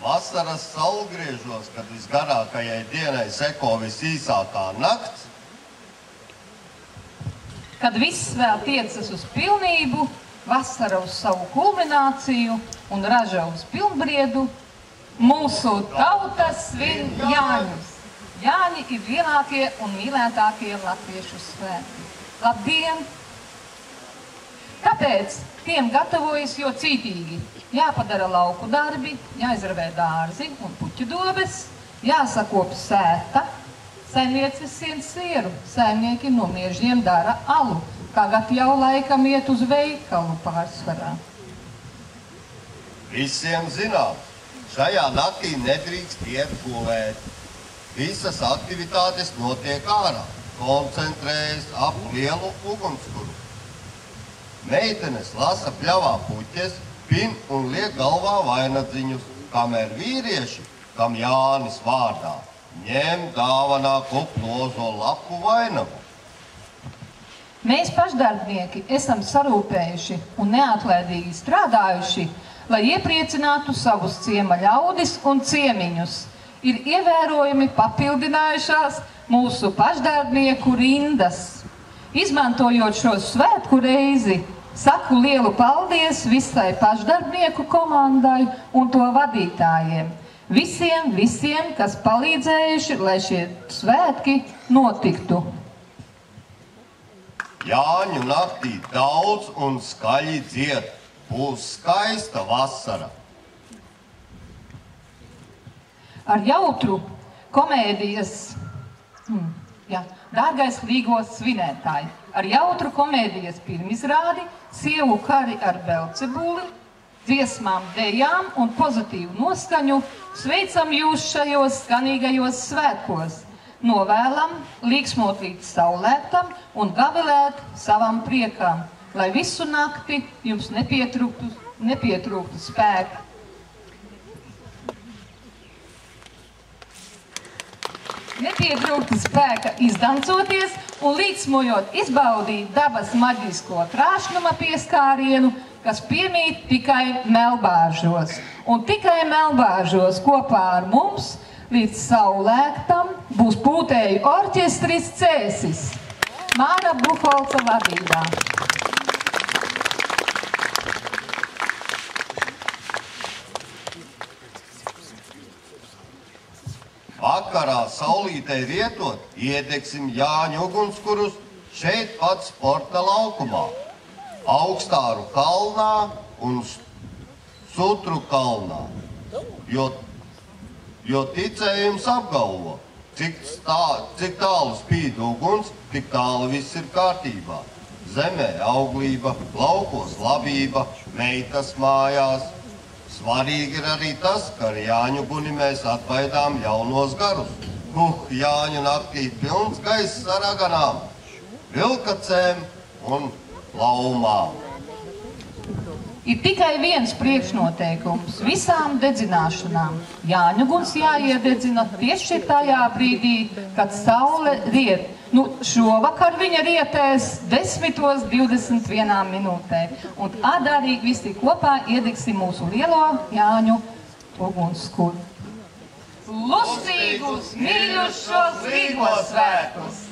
Vasaras saulgriežos, kad visgarākajai dienai seko visīsākā nakts, kad viss vēl tiecas uz pilnību, vasara uz savu kulmināciju un raža uz pilnbriedu, mūsu tauta svin Jāņus. Jāņi ir lielākie un mīlētākie latviešu svētki. Labdien! Kāpēc tiem gatavojas jo cītīgi? Jāpadara lauku darbi, jāizravē dārzi un puķu dobes, jāsakop sēta, saimnieces sien sieru, saimnieki no miežiem dara alu, tagad jau laikam iet uz veikalu pārsvarā. Visiem zinām, šajā naktī nedrīkst iet gulēt. Visas aktivitātes notiek ārā, koncentrējas ap lielu ugunskuru. Meitenes lasa pļavā puķes, pin un liek galvā vainadziņus, kamēr vīrieši, kam Jānis vārdā, ņem dāvanā kuplozo lapu vainagu. Mēs pašdarbnieki esam sarūpējuši un neatlaidīgi strādājuši, lai iepriecinātu savus ciema ļaudis un ciemiņus. Ir ievērojami papildinājušās mūsu pašdarbnieku rindas. Izmantojot šo svētku reizi, saku lielu paldies visai pašdarbnieku komandai un to vadītājiem. Visiem, kas palīdzējuši, lai šie svētki notiktu. Jāņu naktī daudz un skaļi dzied, būs skaista vasara. Ar jautru komēdijas, dārgais Līgo svinētāji, ar jautru komēdijas pirmizrādi, sievu kari ar Belcebuli, dziesmām, dejām un pozitīvu noskaņu sveicam jūs šajos skanīgajos svētkos. Novēlam līksmot līdz saulēktam un gavilēt savam priekam, lai visu nakti jums nepietrūktu spēka. Nepietrūktu spēka izdancoties un līdzsmojot izbaudīt dabas maģisko krāšnuma pieskārienu, kas piemīt tikai melbāžos. Un tikai melbāžos kopā ar mums līdz saulēktam būs pūtēju orķestris Cēsis, Māra Buholca vadībā. Vakarā saulītei rietot, iedegsim Jāņu ugunskurus šeit pat sporta laukumā, Augstāru kalnā un Sutru kalnā, jo ticējums apgalvo, cik tālu spīd uguns, tik tālu viss ir kārtībā. Zemē auglība, laukos labība, meitas mājās. Svarīgi ir arī tas, ka ar Jāņu guni mēs atbaidām ļaunos garus. Jāņu naktī pilns gaiss ar aganām, vilkacēm un laumām. Ir tikai viens priekšnoteikums visām dedzināšanām. Jāņu guns jāiededzina tieši tajā brīdī, kad saule riet. Šovakar viņa rietēs 10:21 minūtē. Un arī visi kopā iedegsim mūsu lielo Jāņu ugunskura. Lustīgus, mīļušos Rīgos svētkus!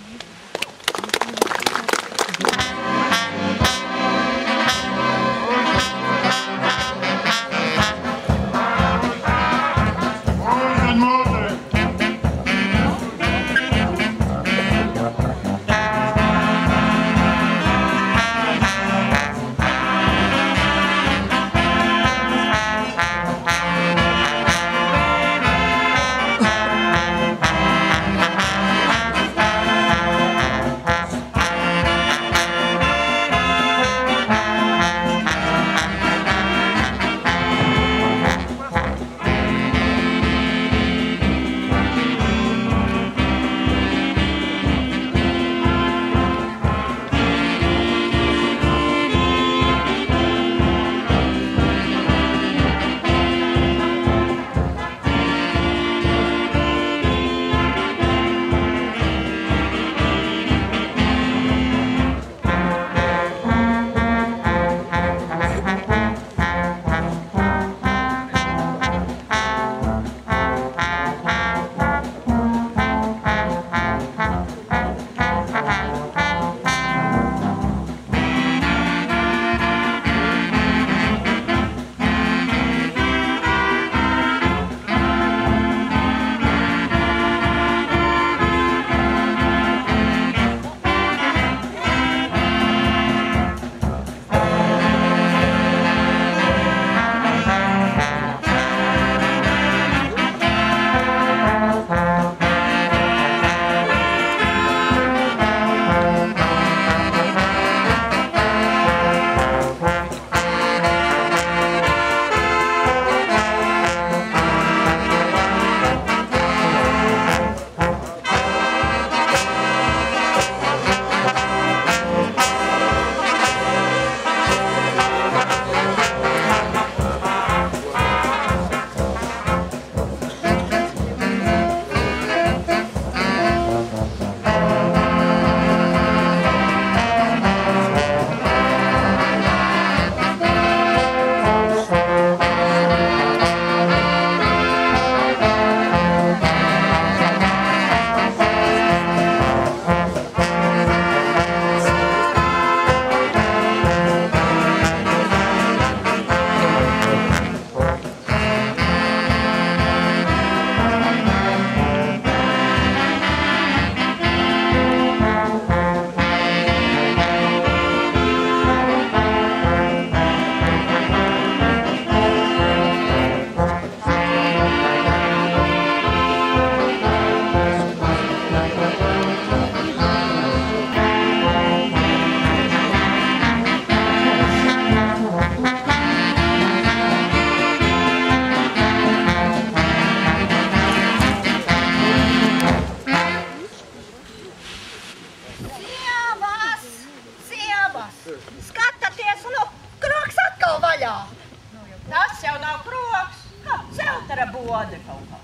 bode kaut kā.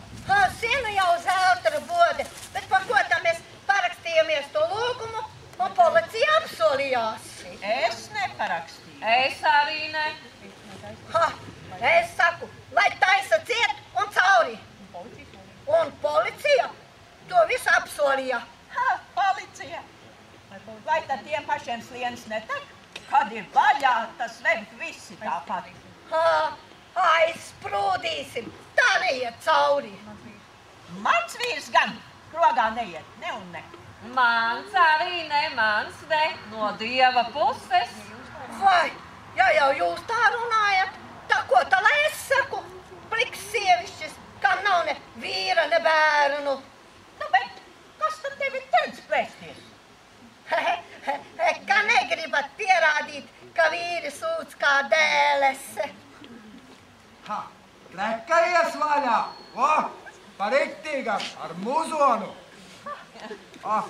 Zinu jau zelta bode, bet par ko tā mēs parakstījāmies to lūgumu un policija apsolījās. Es neparakstīju. Es arī ne. Es saku, lai taisa ciet un cauri. Un policija to visu apsolīja. Policija. Vai tad tiem pašiem slienas netek? Kad ir vaļā, tas vem visi tāpat. Aizsprūdīsim, tā neiet cauri. Mans vīrs gan krogā neiet, ne un ne. Mans arī ne, mans ne, no Dieva puses. Vai, ja jau jūs tā runājat, tā ko tā lai es saku? Pliks sievišķis, kam nav ne vīra, ne bērnu. Nu, bet kas tad tevi teica plēsties? Ka negribat pierādīt, ka vīri sūdz kā dēles. Ha, trekajies vaļā! O, pariktīgam, ar muzonu! Ah.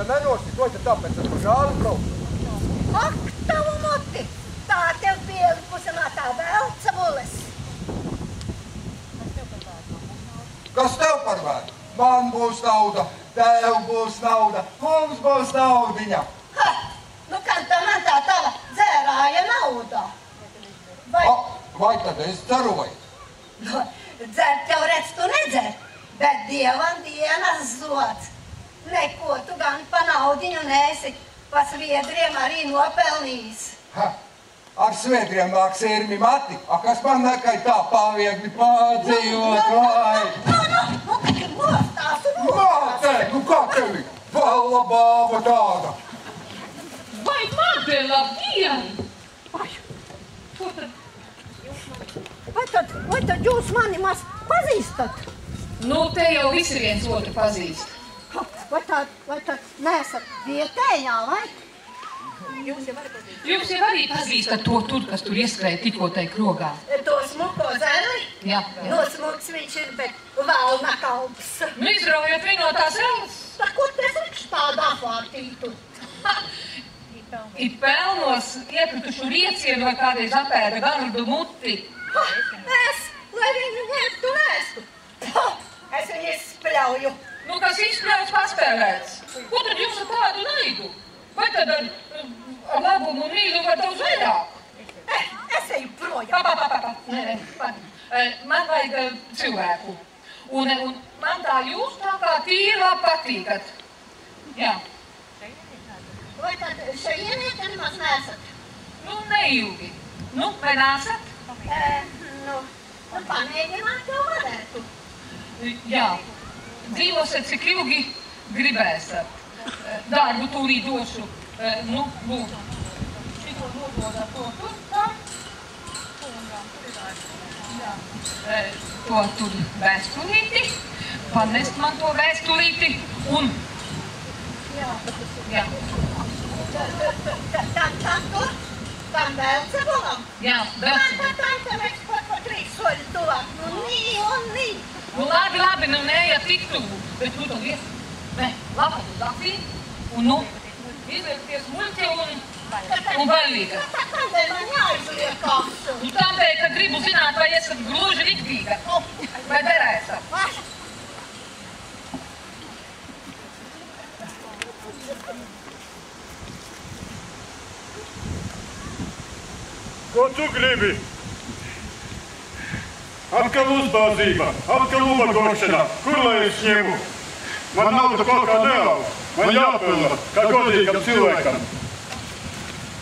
ja nenosit, vai tad tāpēc ar žāli braucu? Ak, tavu muti! Tā tev pielipusi no tā Velcebules. Kas tev par vēdu? Man būs nauda, tev būs nauda, mums būs naudiņa. Ha! Nu, kad tā man tā tava dzērāja nauda? Vai tad es dzeroju? Nu, dzert jau redz, tu nedzer, bet Dievam dienas zods. Neko tu gan pa naudiņu nesi, pa sviedriem arī nopelnījis. Ha! Ar sviedriem nāk sirmi mati, kas man nekai tā paviegli pārdzīvot, vai? Nu, kad nostās un Māte, nu kā tevi? Valla bāba tāda. Vai Māte, labdien! Ko tad? Vai tad jūs mani maz pazīstat? Nu, te jau visi viens otru pazīst. Vai tad neesat vietējā, vai? Jūs jau arī pazīstat to tur, kas tur ieskrēja tikko tai krogā. To smuko zeli? Jā. No smuks viņš ir, bet valna kalps. Nu, izraujot viņu no tās ēlas. Tā, ko tas rikš tādu apvārtītu? It pelnos iekritušu riecienu vai kādreiz apēda gardu muti. Lai viņu ņemtu vēstu. Es viņu izspļauju. Nu, kas izspļauts paspēlēts? Ko tad jūs ar tādu naidu? Vai tad ar labumu un mīlu var daudz vairāk? Es eju projām. Nē, man vajag cilvēku. Un man tā jūs tā kā tīrā patīkat. Jā. Vai tad šejieniet nemaz nesat? Nu, neilgi. Nu, vai nesat? Nu, pamēģināt jau varētu. Jā. Dzīvosiet, cik ilgi gribēsat. Darbu tūlī došu. Nu, lūdzu. Šito nododā to tur, tā. To tur vēstulīti. Panest man to vēstulīti un... Jā. Tam tur? Tam Velcebulam? Jā, Velcebulam. Tam es pa 3 soļi tuvāk. Nu, nī un nī. Nu, labi, nu neiet tik tuvu. Bet tu to ies. Nē, labi, tu dafī. Un nu, izliekties muļķi un bailīga. Kādēļ man jāizliek kasu? Nu, tādēļ, ka gribu zināt, vai esat gluži riktīga. Vai derēsat? Ko tu gribi? Atkal uzbāzība, atkal ubagošana. Kur lai es ņemu? Man nauda kaut kā neaug. Man jāpilna, kā godīgam cilvēkam.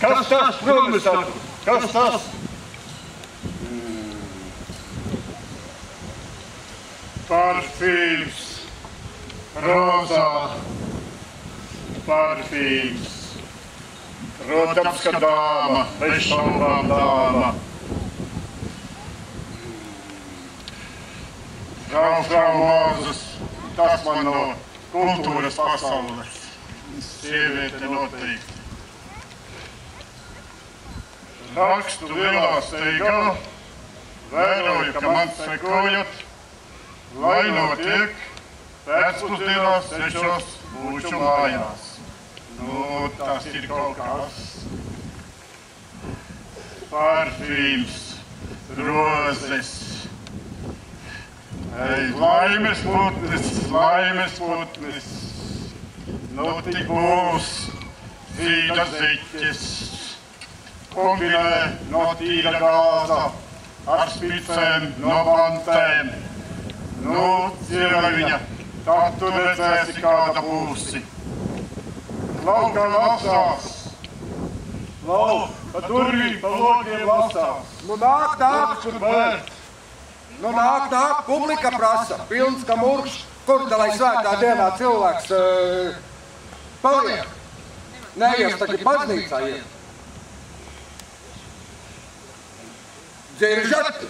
Kas tas, promesatu? Kas tas? Parfīms. Rozā. Parfīms. Protams, ka dāma, bez šaubām dāma. Frau Mozus, tas man no kultūras pasaules. Sieviete noteikti. Rakstu lielā steigā, vēroju, ka man sekojat, lai notiek pēcpusdienās 6 būšu mājās. Nu, tas ir kaut kas. Parfīms, rozes. Laimes putnis, nu tik būs zīda zeķes, kombinē no tīra gāza, ar spicēm no mantēm. Nu, dzirviņa, tad tu redzēsi, kāda būsi. Laukā lasās, pa durvīm, pa logiem lasās. Nu nāk, Kur bērns? Nu nāk, publika prasa, pilns kā murkš, kur tā lai svētā dienā cilvēks paliek. Neies tagad baznīcā iet. Dziržat!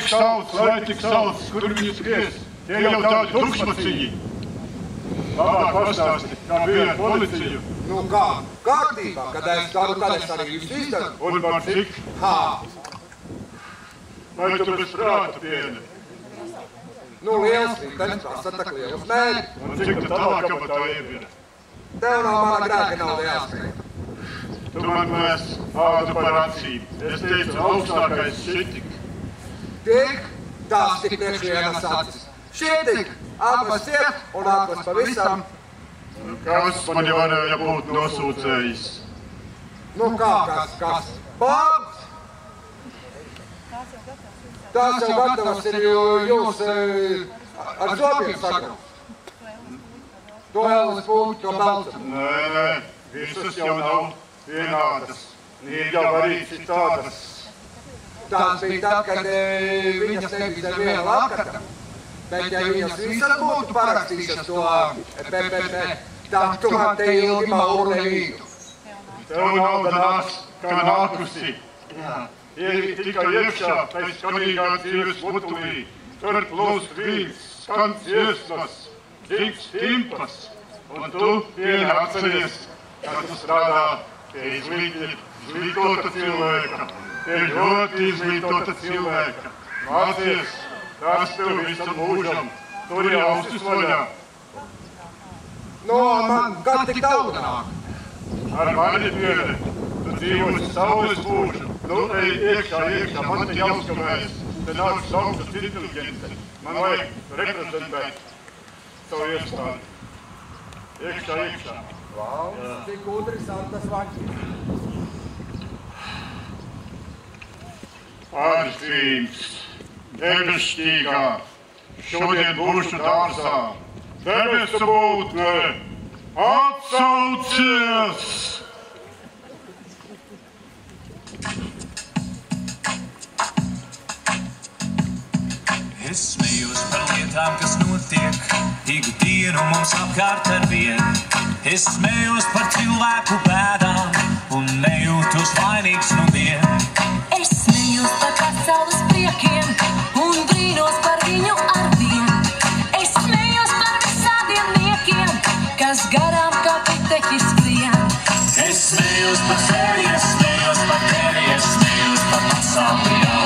tik sauc, kur viņi skries. Tie jau tādi tukšmaciņi. Labāk pastāsti, kā bija ar policiju. Nu kā, kārtībā, kad es daru, tad es arī visu izdaru. Un par cik? Vai tu bez prāta pieni? Nu, liels ritenis prasa tak liels mēģi. Un cik tu tavā kabatā iebira? Tev nav mana grēka nauda jāskaita. Tu man mēs ādu par acīm. Es teicu augstākais šitik. Tik, tās tik priekšvienas acis. Šitik, abas ciet un atlas pavisam. Kas mani varēja būt nosūcējis? Nu kā, kas? Bābs! Tās jau gatavas ir jūs ar zobiem sakam. To ēlas pūķi, to belcam. Nē, visas jau nav vienādas. Ir jau arī citādas. Tās bija tad, kad viņas nebija ar vienu lakata. Bet ja viņas visas būtu parakstījušas to tad tu man te ilgi mauru nevītu. Tev nauda nāks, kā nākusi. Ievi tikai iekšā, pēc skanīgā dzīves mutulī. Tur plūst vīns, skans iesmas, dzigs timpas. Un tu pieni atceries, kā tu strādā pie izglītota cilvēka. Pie ļoti izglītota cilvēka. Mācies, tas tev visam mūžam. Tur ir ausis vaļā. No, man kad tik daudz nāk? Ar mani pieni, tu dzīvosi saules mūžu. Nu, ej iekšā, man te jāuzkavējas. Te nāk saukstas inteligence. Man vajag reprezentēt savu iestādi. Iekšā. Vau, cik interesantas vaņķis. Pārsvīms, debesšķīgā, šodien būšu dārzā. Debesu būtne, atsaucies! Es smējos par lietām, kas notiek ik dienu mums apkārt ar vienu. Es smējos par cilvēku bēdām un nejūtos vainīgs nu dien. Es smējos par pasaules priekiem un brīnos par viņu arvien. Es smējos par visādiem niekiem, kas garām kā piteķis skrien. Es smējos par sevi, es smējos par tevi, es smējos par pasauli jau.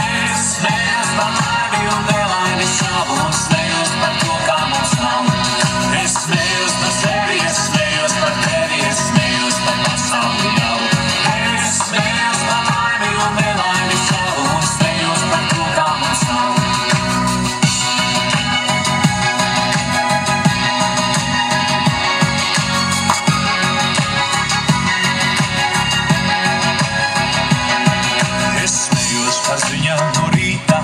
Es smējos par laimi un nelaimi savu un smējos par to, kā mums nav. Es smējos par sevi, es smējos par tevi, es smējos par pasauli jau. Es smējos par laimi un nelaimi savu un smējos par to, kā mums nav. Es smējos par ziņām no rīta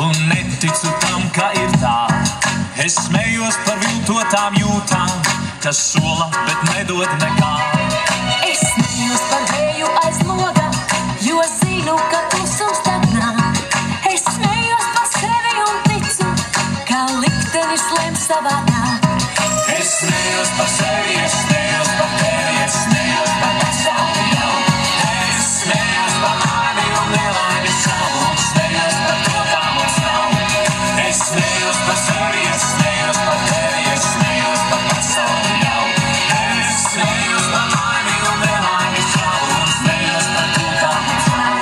un neticu tam, ka ir tā. Es smējos par viltotām jūtām, kas sola, bet nedod nekā. Es smējos par vēju aiz loga, jo zinu, ka klusums tad nāk. Es smējos par sevi un ticu, ka liktenis lem savādāk. Es smējos par sevi, es smējos par tevi, es smējos par pasauli jau. Es smējos par laimi un nelaimi savu un smējos par to, kā mums nav. Es smējos par sevi, es smējos par tevi, es smējos par pasauli jau. Es smējos par laimi un nelaimi savu un smējos par to, kā mums nav.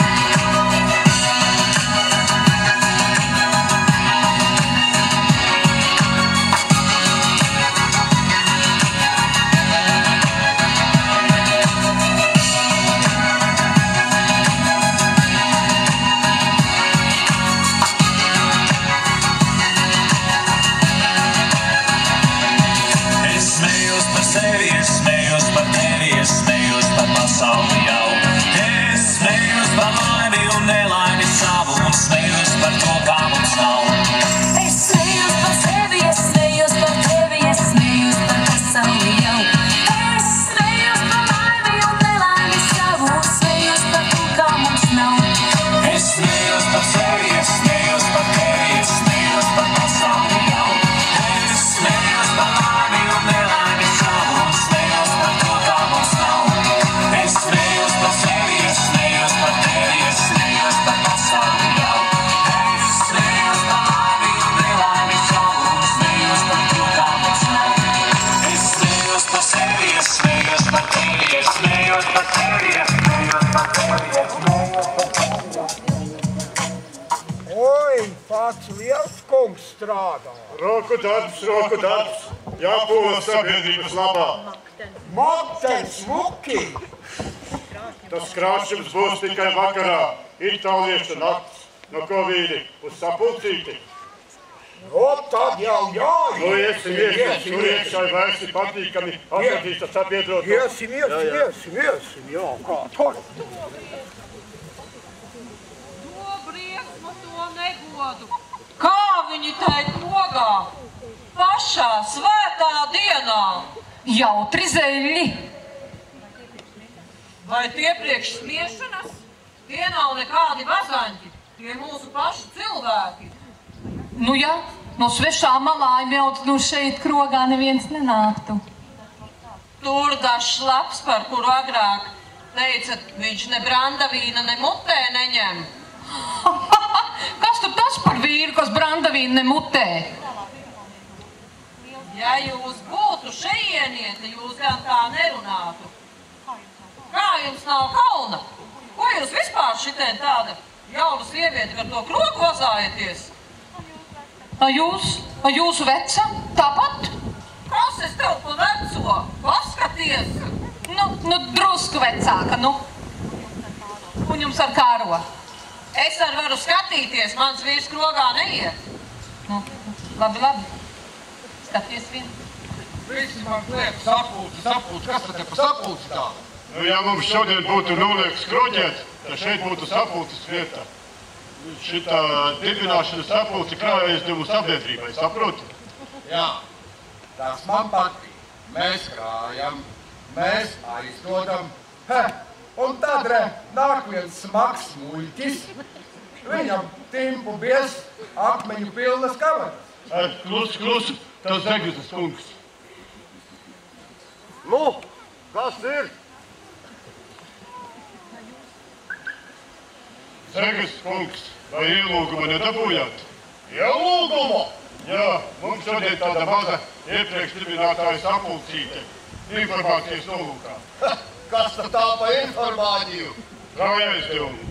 es smējos par tevi, es smējos par tevi, es smējos par tevi, es smējos par tevi. Oi, pats liels kungs strādā. Roku darbs, jāpūlas sabiedrības labā. Makteņ smuki. Tas krāšņums būs tikai vakarā, itāliešu nakts, no ko vīri uz sapulcīti. O, tad jau jāiet. Nu, iesim, tur iekšā vērsi patīkami atgadīsta sabiedrotu. Iesim, jā, kā tur. To briesmu, to negodu. Kā viņi teikt logā? Pašā svētā dienā. Jautri zeļi. Vai tie priekš smiešanas? Tie nav nekādi vazaņķi. Tie mūsu paši cilvēki. Nu jā, no svešā malājuma jau no šeit krogā neviens nenāktu. Tur dažs labs, par kuru agrāk teica, viņš ne brandavīna, ne mutē neņem. Kas tur tas par vīru, kas brandavīnu ne mutē? Ja jūs būtu šeieniete, jūs gan tā nerunātu. Kā jums nav kauna? Ko jūs vispār šitien tāda jauna sieviete ar to krogu vazājaties? A jūsu veca? Tāpat? Kas es tev pa veco? Paskaties! Nu, drusku vecāka, nu. Un jums ar kāro? Es ar varu skatīties, mans vīrs krogā neiet. Nu, labi. Skaties vien. Visi man liek sapulci, kas tad te pa sapulci tā? Nu, ja mums šodien būtu nolieks kroģēt, tad šeit būtu sapulces vieta. Šitā dibināšana sapulci krājaizdevuma sabiedrībai, saproti? Jā, tas man patīk. Mēs krājam, mēs aizdodam. Un tad nāk viens smags muļķis. Viņam timpu bies akmeņu pilnas kavatas. Klusu, tas Zeguzes kungs. Nu, kas ir? Zegus kungs, vai ielūgumu nedabūjāt? Ielūgumu? Jā, mums šodien tāda maza iepriekš dibinātāja sapulcīte. Informācijas nolūkā. Kas tad tā pa informāciju? Krājaizdevumi.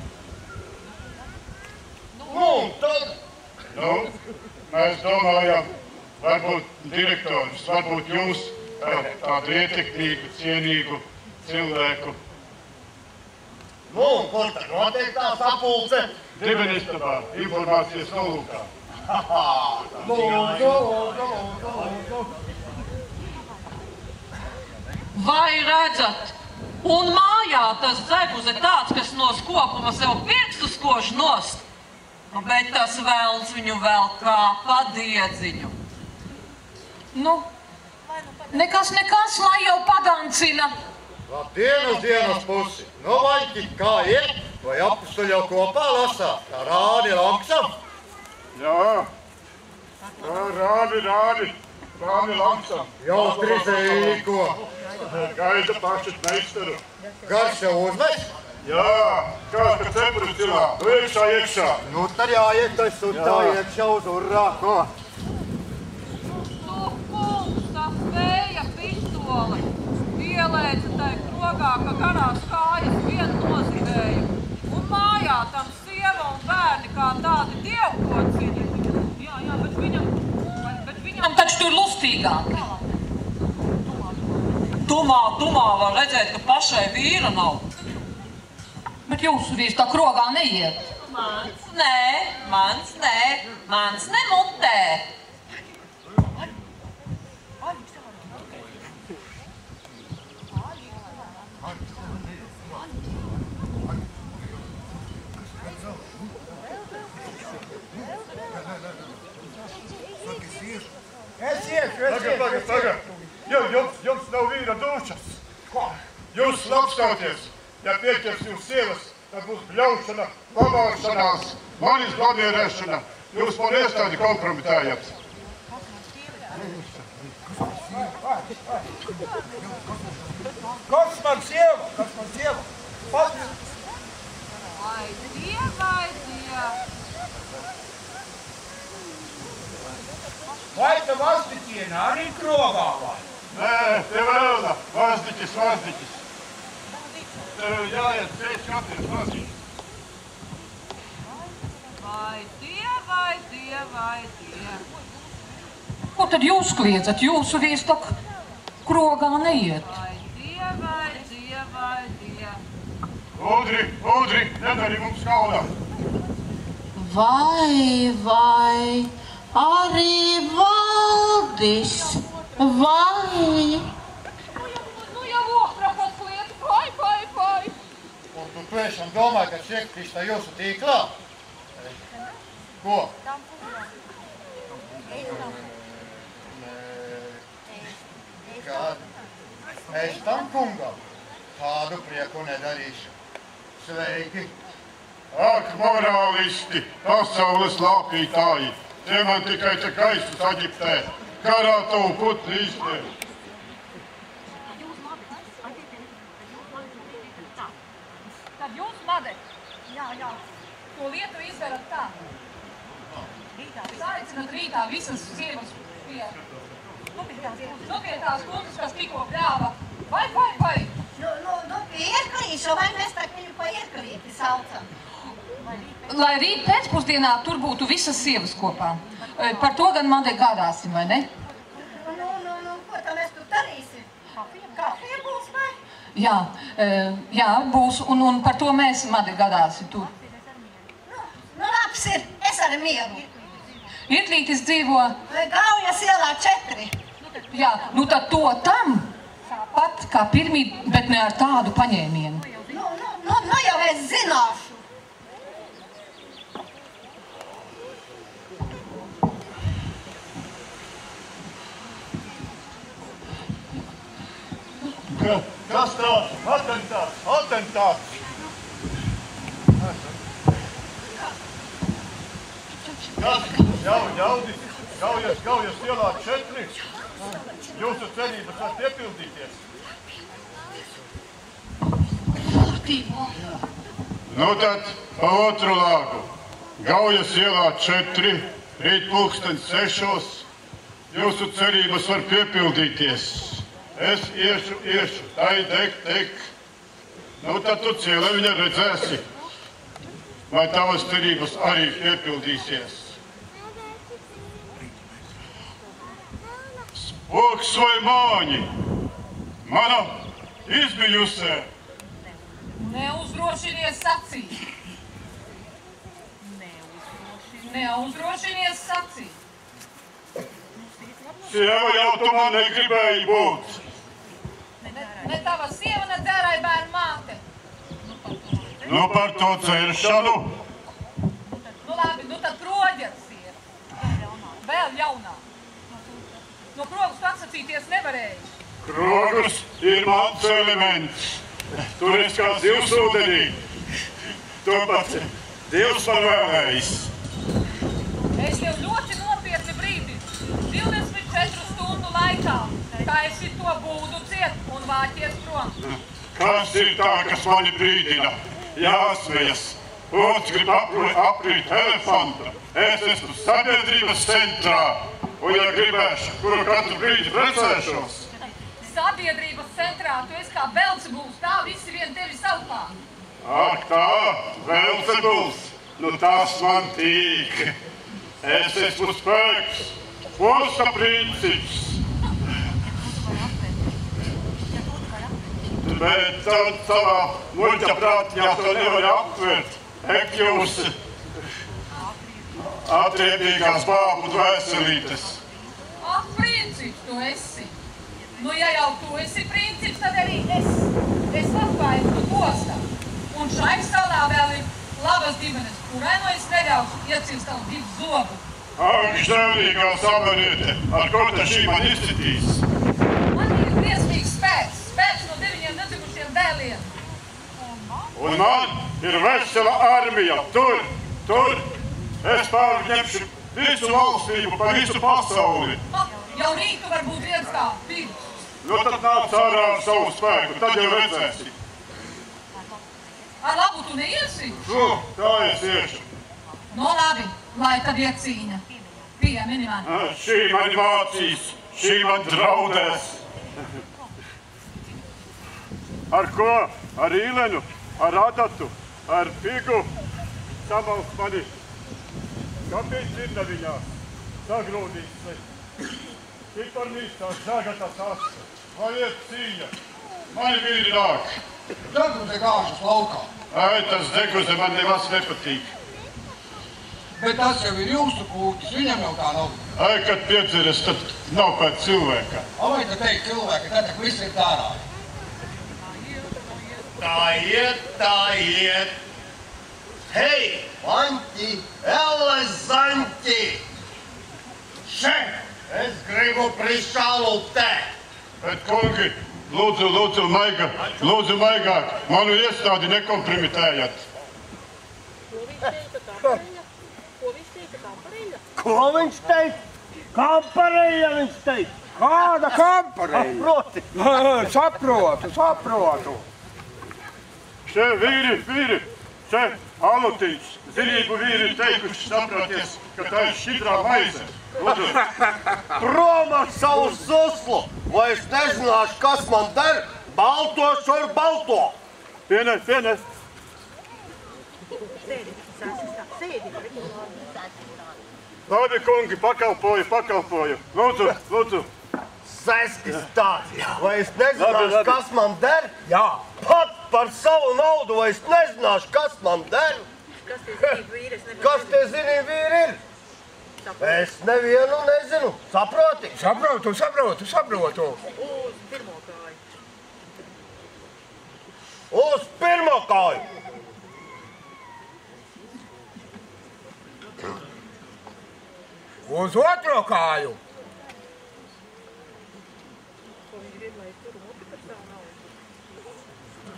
Nu, tad? Nu, mēs domājam, varbūt direktors, varbūt jūs tādu ietekmīgu, cienīgu cilvēku. Nu, un kur tad notiek tā sapulce? Dibenistabā, informācijas nolūkā. Lūdzu. Vai redzat? Un mājā tas Zegus ir tāds, kas no skopuma sev pirkstus kož nost. Bet tas velns viņu vēl kā pa diedziņu. Nu, nekas, lai jau padancina. Labdien uz dienas pusi. Nu, vaļķi, kā iet? Vai apustuļi jau kopā lasā? Tā rādi langsam? Jā, rādi langsam. Jautri zīko. Gaida paši meistaru. Garš jau uzmes? Jā, kāds pēc cepuri cilā. Nu, iekšā. Nu, tad jāietais un tā iekšā uz urrāko. Tu kungs, tas vēja pistole. Ielēca tai krogā, ka garās kājas vien nozīvēja. Un mājā tam sieva un bērni kā tādi dievkociņi. Jā, bet viņam Taču tur lustīgāk. Tumā var redzēt, ka pašai vīra nav. Bet jūsu vīrs tā krogā neiet. Mans nemutē. Es iešu. Tagad. Jums nav vīra dušas. Jūs slapstāties. Ja pieķers jūs sievas, tad būs bļaušana, pamāršanās, manis blamierēšana. Jūs man iestādi kompromitējat. Kas man sieva? Vai die. Vai tev astitiena arī krogā vai? Nē, te vēlna, vazdiķis. Tev jāiet sēž skaties, vazdiķis. Vai die. Ko tad jūs kliedzat? Jūsu vīstok krogā neiet. Vai die. Udri, nedari mums kaudā. Vai, arī Valdis, vai? Nu jau otrākot kliet, vai. Un tu tiešām domāji, ka iekritīs tā jūsu tīklā? Ko? Kādu? Es tam kungam tādu prieku nedarīšu. Sveiki! Ak, morālisti, pasaules lāpītāji, tie man tikai te kaisus aģiptē, karā tavu putni izdev. Tad jūs, Made, to lietu izdarat tā. Aicinat rītā visas sievas pie tās kundas, kas tikko pļāva. Vai? Nu, pie ierklīša, vai mēs tā viņu pa ierklīti saucam? Lai rīt pēcpusdienā tur būtu visas sievas kopā. Par to gan Made gādāsim, vai ne? Nu, ko tā mēs tur darīsim? Kafija būs, vai? Jā, būs, un par to mēs, Made, gādāsim tur. Nu, labs ir, es arī mieru. Ieklītis dzīvo... Gaujas ielā 4. Jā, nu tad to tam, pat kā pirmīt, bet ne ar tādu paņēmienu. Nu jau es zināšu. Kas tāds? Atentāts! Kas? Ļaudis, Gaujas ielā 4. Jūsu cerības var piepildīties. Nu tad pa otru lāgu. Gaujas ielā 4, rīt 6:00. Jūsu cerības var piepildīties. Es iešu, tai dek. Nu tad tu cieleviņa redzēsi, vai tavas cerības arī piepildīsies. Spoks vai māņi, mana izbijusē. Neuzrošinies sacīt. Sieva jau tu man negribēji būt. Ne tava sieva, ne dzērai bērnu māte. Nu par to ceršanu. Nu labi, nu tad kroģers ir. Vēl jaunā. No krogus atsacīties nevarēja. Krogus ir mans elements. Tur es kā zivs ūdenī. To pat Dievs man vēlējis. Es tev ļoti nopietni brīdi. 24 stundu laikā. Kā esi to būdu ciet un vāķies prom. Kas ir tā, kas mani brīdina? Jāsmejas. Otrs grib aprīt elefantu. Es esmu sabiedrības centrā. Un ja gribēšu, kuru katru brīdi precēšos. Sabiedrības centrā, tu esi kā Belcebuls, tā visi vien tevi saukā. Ak tā, Belcebuls, nu tas man tīk. Es esmu spēks, posta princips. Bet tad savā muļķa prātiņā to nevar aptvert. Ek jūs atriebīgās bābu dvēselītes. Ak, princips tu esi. Nu, ja jau tu esi princips, tad arī es atklāju postā. Un šai salā vēl ir labas ģimenes, kurai no es neļaušu iecīst tavu 2 zobu. Ak, šķēvīgā samariete, ar ko te šī man izcitīs? Man ir briesmīgs spēks no 9 nedzimušiem dēliem. Un man ir vesela armija, tur. Es pārņemšu visu valstību pa visu pasauli. Jau rītu varbūt viens kā pirms. Nu tad nāc ārā ar savu spēku, tad jau redzēsi. Ar labu tu neiesi? Tā es iešu. No labi, lai tad iet cīņa. Piemini man. Šī man mācīs, šī man draudēs. Ar ko? Ar Īlenu, ar Adatu, ar Figu. Samalst mani. Kāpēc dzirnaviņās? Sagrūdīs se. Piparnīstās zagatas asa. Vai iet cīņa? Mani vīri nāk. Deguze gāžas laukā. Ai, tas deguze man nemaz nepatīk. Bet tas jau ir jūsu kūtis, viņam jau tā nav. Ai, kad piedzeres, tad nav pēc cilvēka. Vai tu teikt cilvēki, tad viss ir tārā. Tā iet. Hei, Vanti, Elles Zanti! Še, es gribu prišalutēt. Bet, kungi, lūdzu, maigāk, manu iestādi nekompromitējat. Ko viņš teica? Kampareļa viņš teica. Kāda kampareļa? Proti. Saprotu. Še, vīri, še, Alutiņš, zinību vīri teikuši saproties, ka tā ir šķidrā maize. Lūdzu. Prom ar savu suslu, vai es nezināšu, kas man der, baltošu ar balto. Pienes. Labi, kungi, pakalpoju. Lūdzu. Seskis tāds, vai es nezināšu, Labi. kas man der? Jā. Pat par savu naudu, vai es nezināšu, kas man der? Kas tie zinību vīri ir? Es nevienu nezinu. Saproti? Saprotu. Uz pirmo kāju. Uz otro kāju.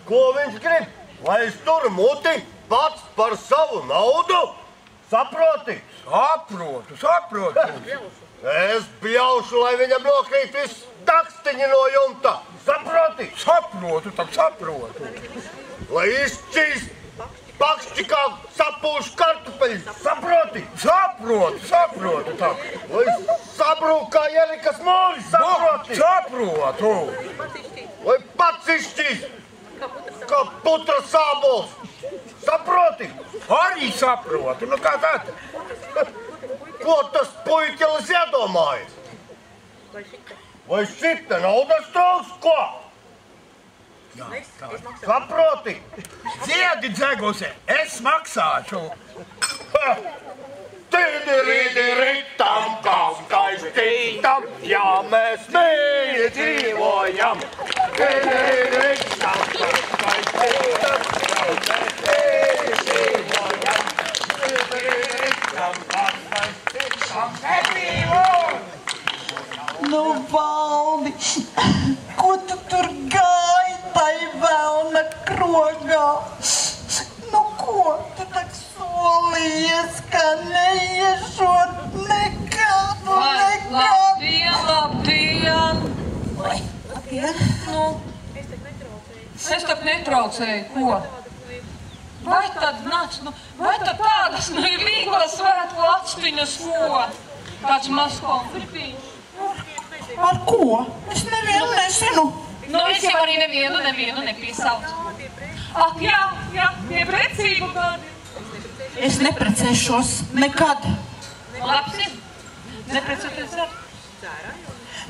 Ko viņš grib? Lai es turu muti pats par savu naudu? Saproti? Saprotu. Es bjaušu, lai viņam nokrīt viss dakstiņi no jumta. Saproti? Saprotu. Lai izšķīst pakšķi kā sapūšu kartupeļi. Saproti? Saprotu. Lai sabrūk kā Jelikas mūri. Saproti? Saprotu. Lai pats izšķīst kā putra sābols. Saproti? Arī saprotu. Nu kā tad? Ko tas puikelis iedomājas? Vai šita naudas trūks, ko? Saproti? Dziedi, Dzeguse, es maksāšu. Tīdi-rīdi-ritam, kā skaistītam, ja mēs mīļi dzīvojam. Tīdi-rīdi-ritam, kā skaistītam, ja mēs mīļi dzīvojam. Tīdi-rīdi-ritam, kā skaistītam, nedzīvojam. Nu, Valdi, ko tu tur gāji tai velna krogā? Nu, ko tu tak solījies, ka neiešot nekādu? Labdien! Nu, es tak netraucēju, ko? Vai tad tādas ir Līgo svētku atstiņas, ko? Tāds mazs konfliktīns. Ar ko? Es nevienu nezinu. Nu, es jau arī nevienu nepiesaucu. Ak, jā, pie precību gadi. Es neprecēšos nekad. Labs ir. Neprecēties ar?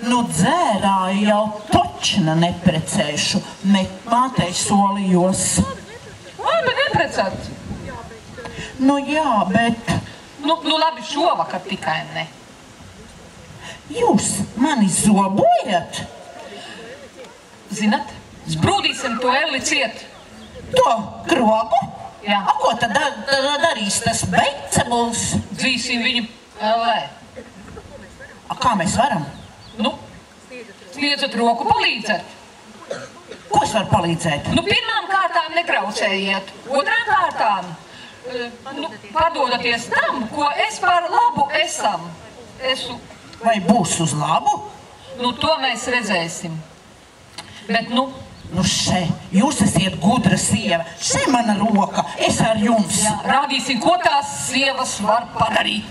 Nu, dzērāju jau točina neprecēšu. Mātei solījos. Vai, bet neprecēt? Nu, jā, bet... Nu, labi, šovakar tikai ne. Jūs mani zobojat? Zinat, sprūdīsim to Elli ciet. To krogu? Jā. A, ko tad darīs tas Beicebuls? Dzīsim viņu Ellē. A, kā mēs varam? Nu, sniedzat roku palīdzēt. Ko es varu palīdzēt? Nu, pirmām kārtām netraucējiet. Otrām kārtām, padodaties tam, ko es par labu esam. Vai būs uz labu? Nu, to mēs redzēsim. Bet, Nu, še, jūs esiet gudra sieva. Še mana roka, es ar jums. Jā, rādīsim, ko tās sievas var padarīt.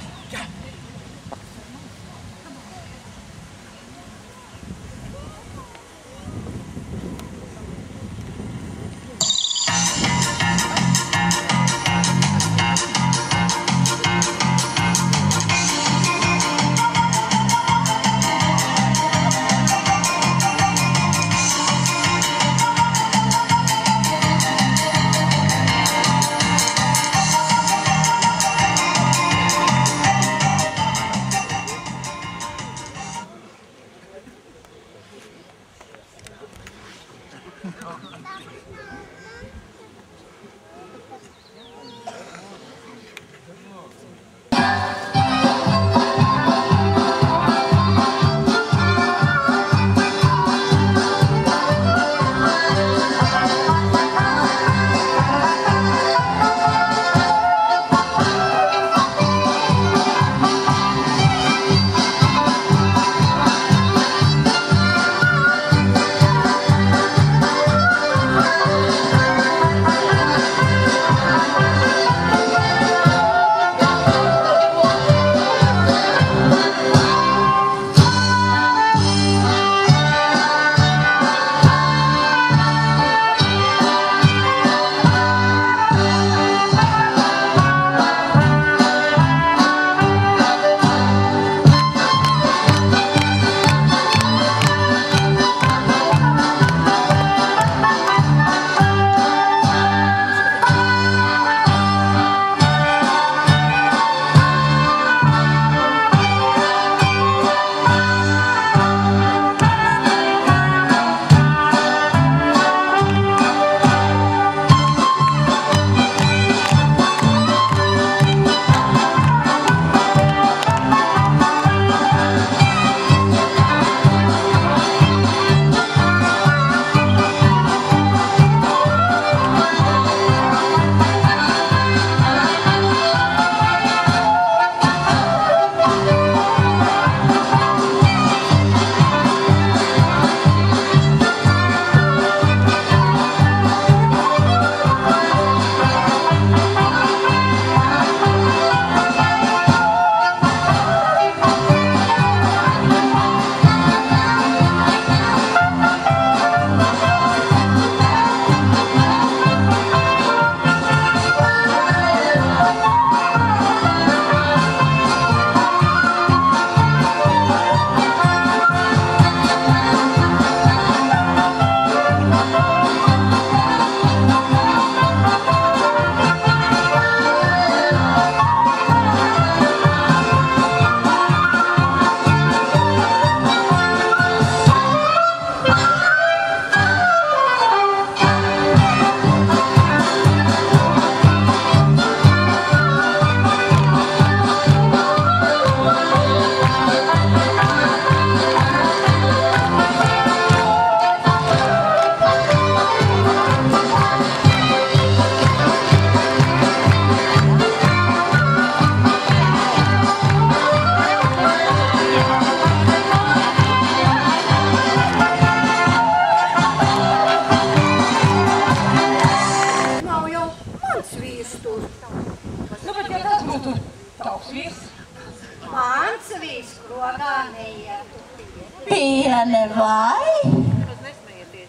Piene vai?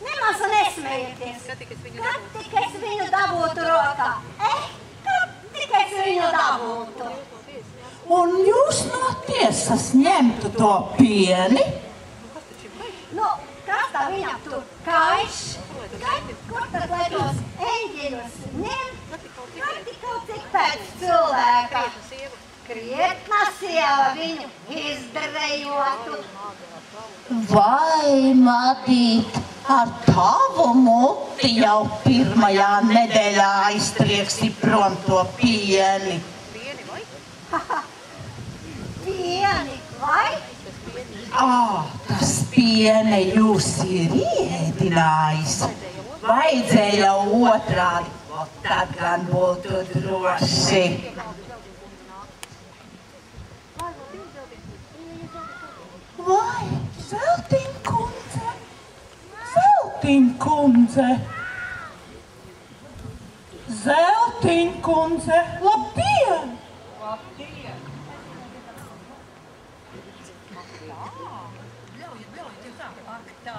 Nemaz nesmējieties. Kad tik es viņu dabūtu rokā. Kad tik es viņu dabūtu. Un jūs no tiesas ņemtu to pieni? Nu, kas tā viņam tur kaiš? Kur tad lai tos eņģeļus ņem? Kad tik kaut cik pēc cilvēka. Krietna sieva viņu izdarējotu. Vai, Matīt, ar tavu muti jau pirmajā nedēļā aiztrieksi prom to pieni? Pieni, vai? Tas piene jūs ir ieēdinājis. Vajadzēja jau otrādi, tad gan būtu droši. Vai, Zeltiņkundze? Zeltiņkundze? Zeltiņkundze, labdien! Labdien! Ak tā?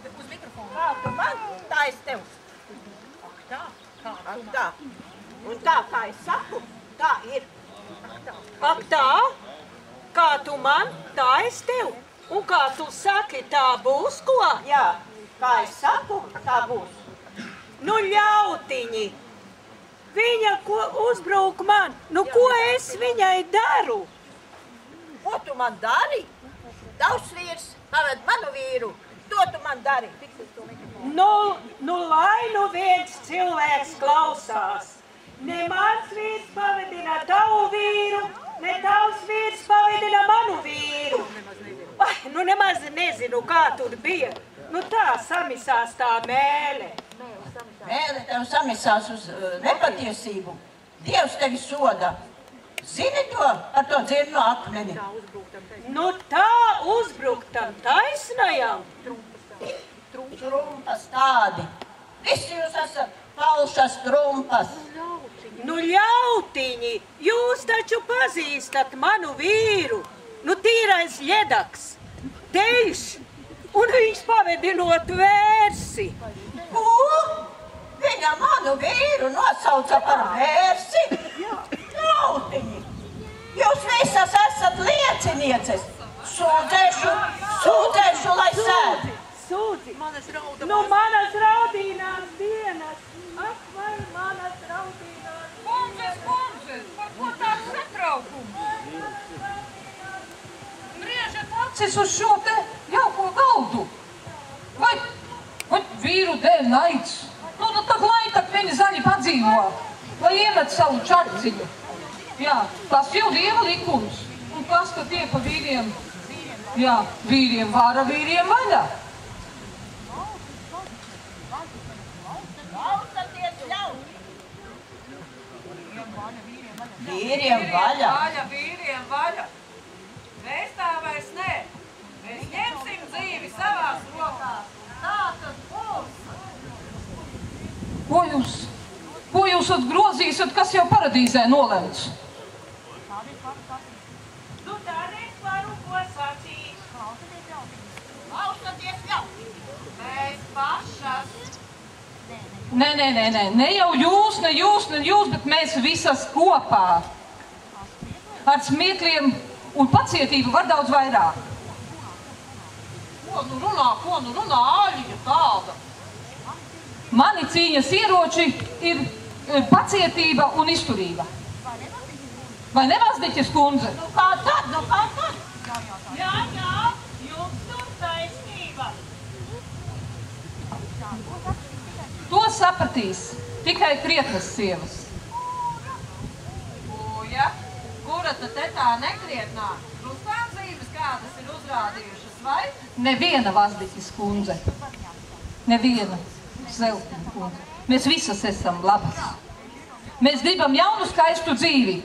Uz mikrofonu. Kā tu man? Tā es tev. Ak tā? Ak tā. Un tā, kā es saku, tā ir. Ak tā? Kā tu man, tā es tev. Un kā tu saki, tā būs ko? Jā, kā es saku, tā būs. Nu ļautiņi, viņa uzbrūk man, nu ko es viņai daru? Ko tu man dari? Tavs vīrs paved manu vīru, to tu man dari. Nu, lai nu viens cilvēks klausās. Ne mans vīrs pavadina tavu vīru, ne tavs vīrs pavadina manu vīru. Ai, nu nemaz nezinu, kā tur bija. Nu tā samisās tā mēle. Mēle tev samisās uz nepatiesību. Dievs tevi soda. Zini to ar to dzirno akmeni? Nu tā uzbruktam taisnajam. Trumpas tādi. Visi jūs esat falšas trumpas. Nu ļautiņi, jūs taču pazīstat manu vīru. Nu tīrais ļedaks, teļš, un viņš pavedinot vērsi. Ko? Viņa manu vīru nosauca par vērsi? Ļautiņi, jūs visas esat liecinieces. Sūdzēšu, lai sēd. Sūdzi, nu manas raudīnās dienas, ak vai manas raudīnās dienas. Kundzes, par ko tāds satraukums? Griežat acis uz šo te jauko galdu. Vai vīru dēļ naids? Nu tad lai tak viņi zaļi padzīvo, lai iemet savu čarciņu. Jā, tas jau Dieva likums. Un kas tad tie pa vīriem? Jā, vīriem vara, vīriem vaļā. Vīriem vaļa. Vīriem vaļa. Mēs tā vairs ne. Mēs ņemsim dzīvi savās rokās. Tā tas būs. Ko jūs atgrozīsiet, kas jau paradīzē nolemts? Nu tā nevaru ko sacīt. Klausaties jau. Mēs pašas. Ne jau jūs, ne jūs, bet mēs visas kopā. Ar smiekliem un pacietību var daudz vairāk. Ko nu runā, āļiņa tāda? Mani cīņas ieroči ir pacietība un izturība. Vai ne, Vazdiķes kundze? Nu kā tad? Jā, jums tur taisnība. To sapratīs tikai krietnas sievas. Uja, kura tad te tā nekrietnā? Krustāmzīmes kādas ir uzrādījušas, vai? Neviena, Vazdiķes kundze. Neviena, Zeltiņa kundze. Mēs visas esam labas. Mēs gribam jaunu skaistu dzīvi.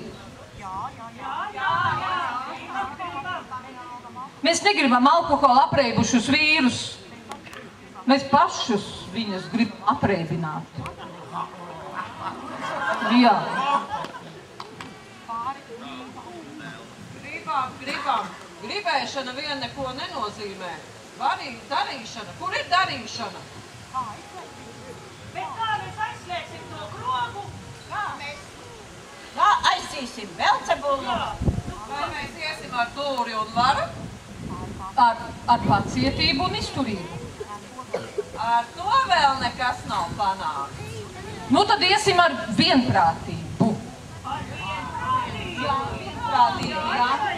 Mēs negribam alkohola apreibušus vīrus. Mēs pašus viņus gribam apreibināt. Jā. Gribam. Gribēšana vien neko nenozīmē. Darīšana. Kur ir darīšana? Bet kā mēs aizslēgsim to krogu? Kā aizīsim Belcebulu? Vai mēs iesim ar tūri un varu? Ar pacietību un izturību. Ar to vēl nekas nav panākts. Nu tad iesim ar vienprātību.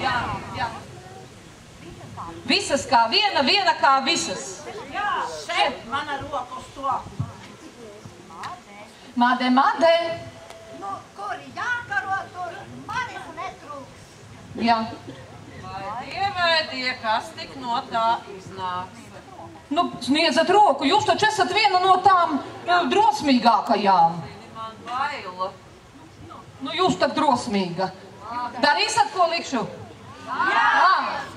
Jā. Visas kā viena, viena kā visas. Jā, šeit mana roka uz to. Made. Nu, kuri jākaro, tur manis netrūks. Jā. Vai dievē, kas tik no tā iznāks? Nu, sniedzat roku, jūs taču esat viena no tām drosmīgākajām. Man baila. Nu, jūs tak drosmīga. Darīsat, ko likšu? Jā!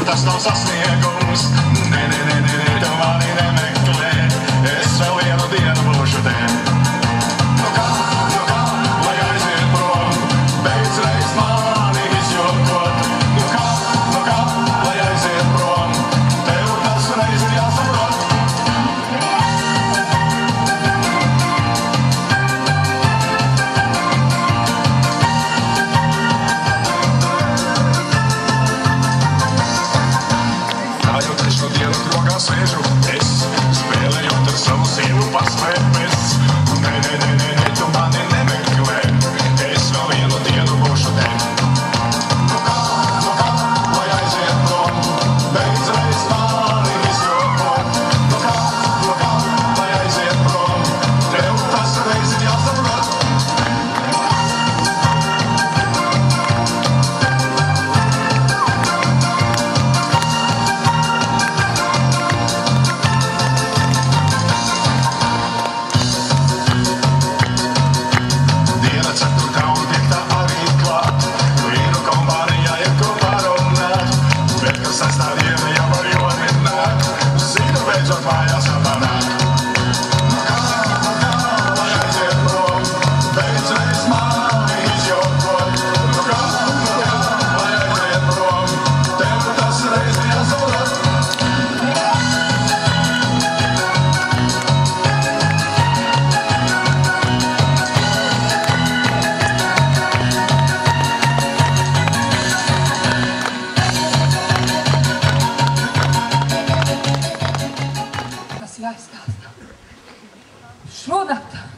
Tas nav sasniegums.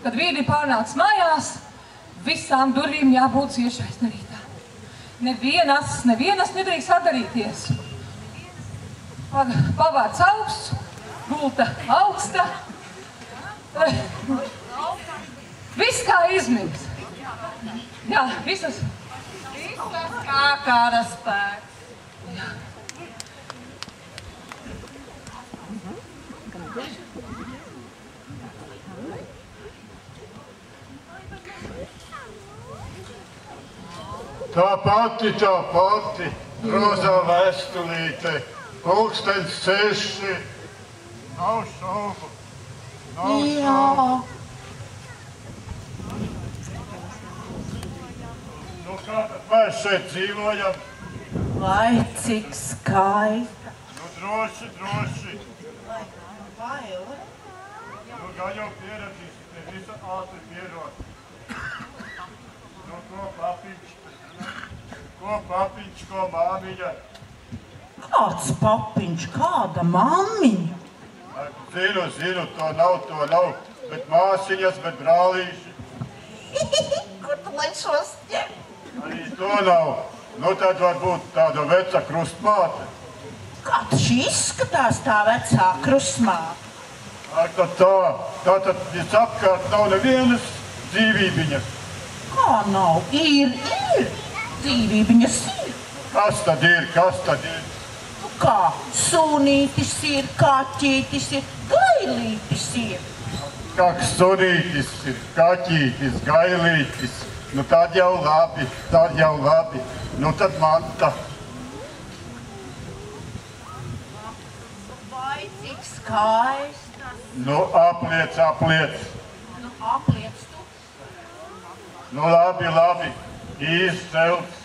kad vīri pārnāks mājās, visām durvīm jābūt cieši aizdarītām. Nevienas nedrīkst atdarīties. Pavārds augsts, gulta augsta. Viss kā izmigs. Jā, visas kā karaspēks. Jā. Tā pati, rozā vēstulīte, pulkstens 6. Nav šaubu. Jā. Nu kā tad mēs šeit dzīvojam? Vai cik skaisti. Nu droši. Baila. Nu gan jau pieredzīs, te visa ātri pierod. Nu ko papiņš, ko māmiņa? Kāds papiņš, kāda mammiņa? Zinu, to nav, bet māsiņas, bet brālīši. Kur tu laišos? Arī to nav. Nu tad varbūt tāda veca krustmāte. Kā taču izskatās tā vecā krustmāte? Ak, tātad apkārt nav nevienas dzīvībiņas. Kā nav? Ir. Dzīvībiņas ir. Kas tad ir? Kā sunītis ir, kaķītis ir, gailītis ir. Kāds sunītis ir, kaķītis, gailītis. Nu tad jau labi. Nu tad manta. Vai cik skaista? Nu apliec. Nu apliec tu. Nu labi. Izcelts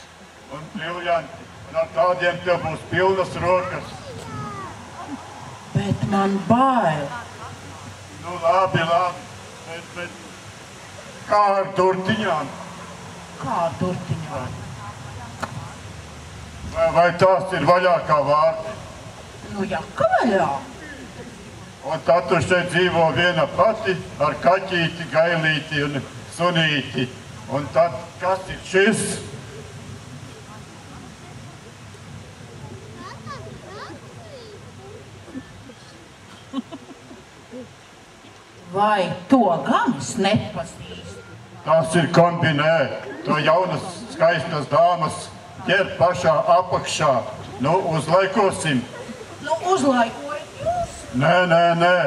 un briljanti. No tādiem tev būs pilnas rokas. Bet man bail. Nu labi. Bet kā ar turtiņām? Kā turtiņām? Vai tās ir vaļā kā vārti? Nu jaka vaļā. Un tad tu šeit dzīvo viena pati ar kaķīti, gailīti un sunīti. Un tad kas ir šis? Vai to gan es nepazīstu? Tas ir kombinē. To jaunas skaistas dāmas ķer pašā apakšā. Nu, uzlaikosim. Nu, uzlaikojat jūs? Nē.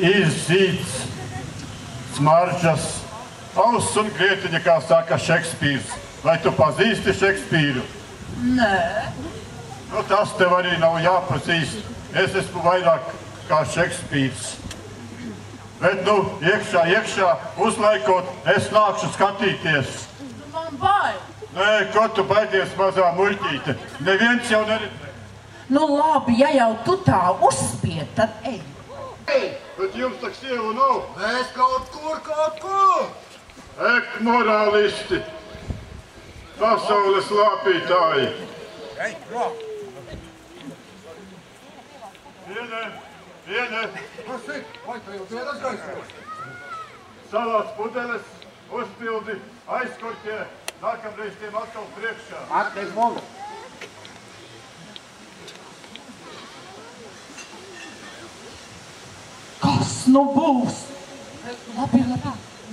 Izzīts, smaržas, auss un grietiņa, kā saka Šekspīrs. Vai tu pazīsti Šekspīru? Nē. Nu, tas tev arī nav jāpazīst. Es esmu vairāk kā Šekspīrs. Bet, nu, iekšā, uzlaikot, es nākšu skatīties. Man bail. Nē, ko tu baidies, mazā muļķīte? Neviens jau neredzē. Nu labi, ja jau tu tā uzspied, tad ej. Bet jums tak sievu nav? Mēs kaut kur. Ek, morālisti! Pasaules lāpītāji! Ej, rok! Viene! Kas ir? Vai tu jau dienas gaismos? Salāts pudeles, uzpildi, aizkorķē, nākamreiz tiem atkal priekšā. Atliek molu! Kas nu būs? Labi.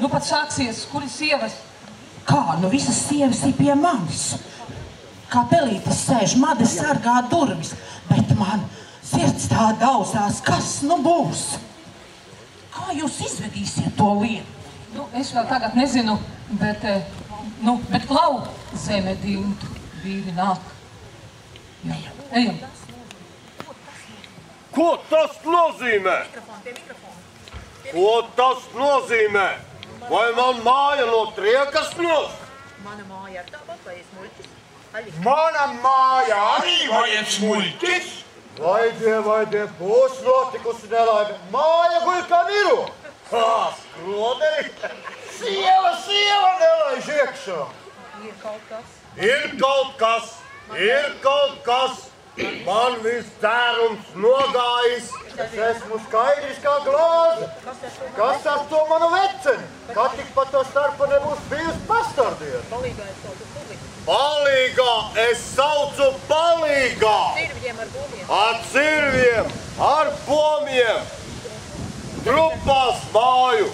Nu pat sāksies, kur ir sievas? Kā, nu visas sievas ir pie manis. Kā pelītes sēž, made sargā durvis, bet man sirds tā dauzās, kas nu būs? Kā jūs izvedīsiet to lietu? Nu, es vēl tagad nezinu, bet klau, zeme dimtu, vīri nāk. Jā, ejam. Ko tas nozīmē? Ko tas nozīmē? Vai man māja no triekas nost? Mana māja ir tāpat, vai es muļķis? Mana māja arī vajag smuļķis. Vaidie, būs notikusi nelaime. Māja guļ kā miru. Kā skroderi? Sieva nelaiž iekšā. Ir kaut kas. Man viss dzērums nogājis. Es esmu skaidrs kā glāze. Kas ar to manu veceni? to starpa nebūs bijusi pastardiena. Palīgā es saucu publiku. Palīgā es saucu palīgā. Cirviem ar bomiem. Ar cirviem, ar bomiem. Trupās māju.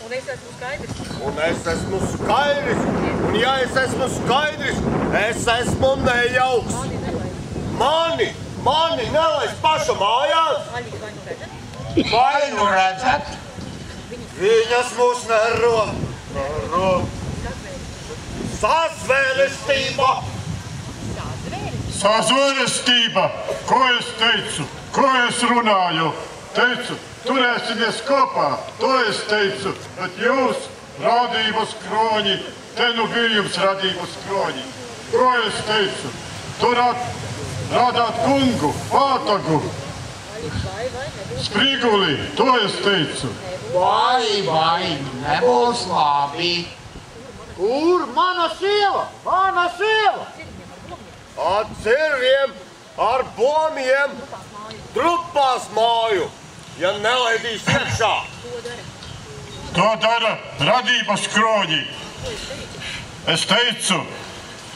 Un es esmu skaidrs. Un es esmu skaidrs. Un ja es esmu skaidrs, es esmu nejauks. Mani nelaist paša mājās. Vai nu redzat? Viņas mūs nero. Sazvērestība. Sazvērestība! Ko es teicu? Ko es runāju? Teicu, turēsimies kopā. To es teicu, bet jūs, radības kroņi, te nu bija jums radības kroņi. Ko es teicu? Radāt kungu, pātagu, spriguli, to es teicu. Vai, nebūs labi. Kur mana sieva? Mana sieva! Ar cirviem, ar bomiem, trupās māju, ja nelaidīs iekšā. To dara radības kroņi. Es teicu,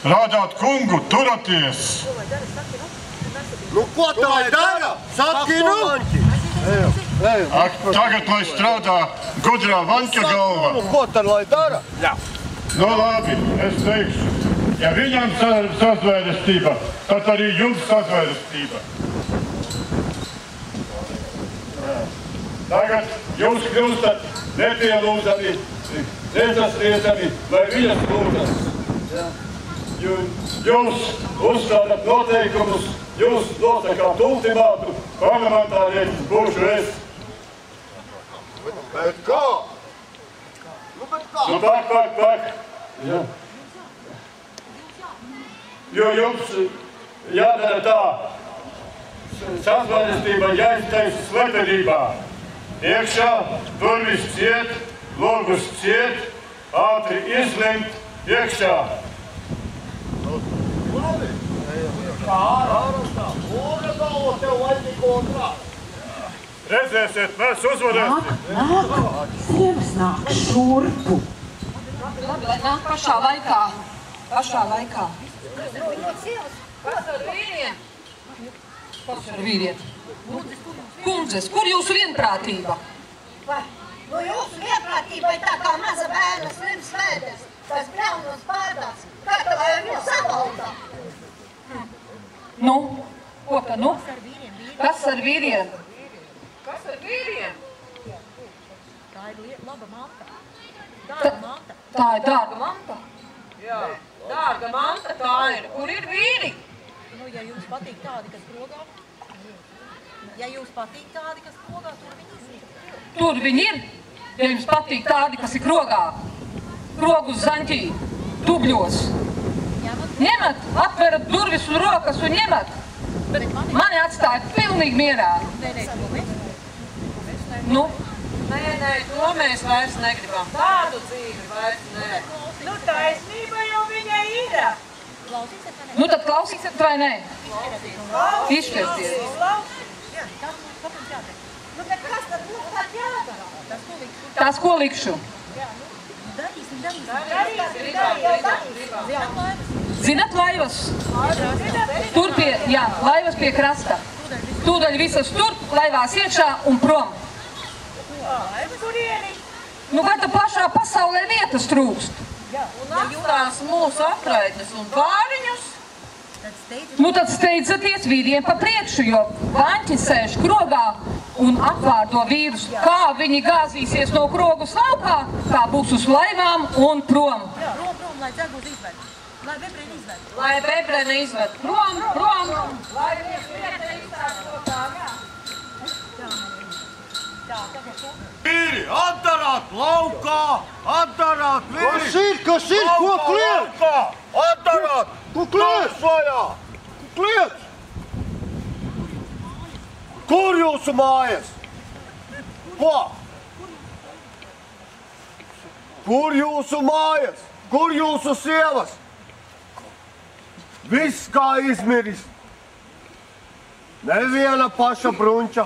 rādāt kungu, turaties. Nu, ko tā lai dara? Saki, nu! Ak, tagad, lai strādā gudrā Vaņķa galva. Nu, ko tad lai dara? Jā. Nu, labi, es teikšu. Ja viņam sazvērestība, tad arī jums sazvērestība. Tagad jūs kļūstat nepielūdzami, nesastriedzami, vai viņas lūdzas. Jūs uzstādat noteikumus, jūs nosakāt ultimātu, parlamentārietis būšu es. Bet kā? Nu, pak. Ja. Jo jums jādara tā. Sazvērestība jāiztaisa slepenībā. Iekšā, durvis ciet, logus ciet, ātri izlemt, iekšā. Labi. Kā ārastā? Oga galva tev vajag kontrā. Redzēsiet, mēs uzvarēsim. Nāk, sievas nāk šurpu. Labi, lai nāk pašā laikā. Kas ar vīriem? Kas ar vīriem? Kundzes, kur jūsu vienprātība? Nu jūsu vienprātība ir tā kā maza bērna slims vēders, kas braunos pārdās, kā tā lai ar viņu savaldā. Nu, ko tad nu? Kas ar vīriem? Kas ar vīriem? Tā ir laba manta. Tā ir dārga manta? Jā, dārga manta tā ir. Kur ir vīri? Nu, ja jums patīk tādi, kas krogā, Tur viņi ir. Ja jums patīk tādi, kas ir krogā. Krogus zaņķī, dubļos. Ņemat, atverat durvis un rokas un ņemat. Bet mani atstāja pilnīgi mierā. Nu? Nē, to mēs vairs negribam. Tādu dzīvi vairs nē. Nu, taisnība jau viņai ir. Nu, tad klausīsiet vai nē? Izšķirties. Nu, bet kas tad mums tad jādara? Tās ko likšu? Zinat laivas? Tur pie, jā, laivas pie krasta. Tūdaļ visas tur, laivās iekšā un prom. Nu, vai tā pašā pasaulē vietas trūkst? Un atstās mūsu atraitnes un pāriņus. Nu, tad steidzaties vīriem pa priekšu, jo vaņķi sēž krogā un apvārdo vīrus. Kā viņi gāzīsies no krogus laukā, tā būs uz laivām un prom. Prom, lai dzegūs izved. Lai bebreni izved. Lai bebreni izved. Prom. Lai viens vieta izstāst to tā, jā. Vīri, atdarāt laukā! Atdarāt, vīri! Kas ir? Ko kliedz? Atdarāt! Ko kliedz? Ko kliedz? Kur jūsu mājas? Ko? Kur jūsu mājas? Kur jūsu sievas? Viss kā izmiris. Neviena paša brunča.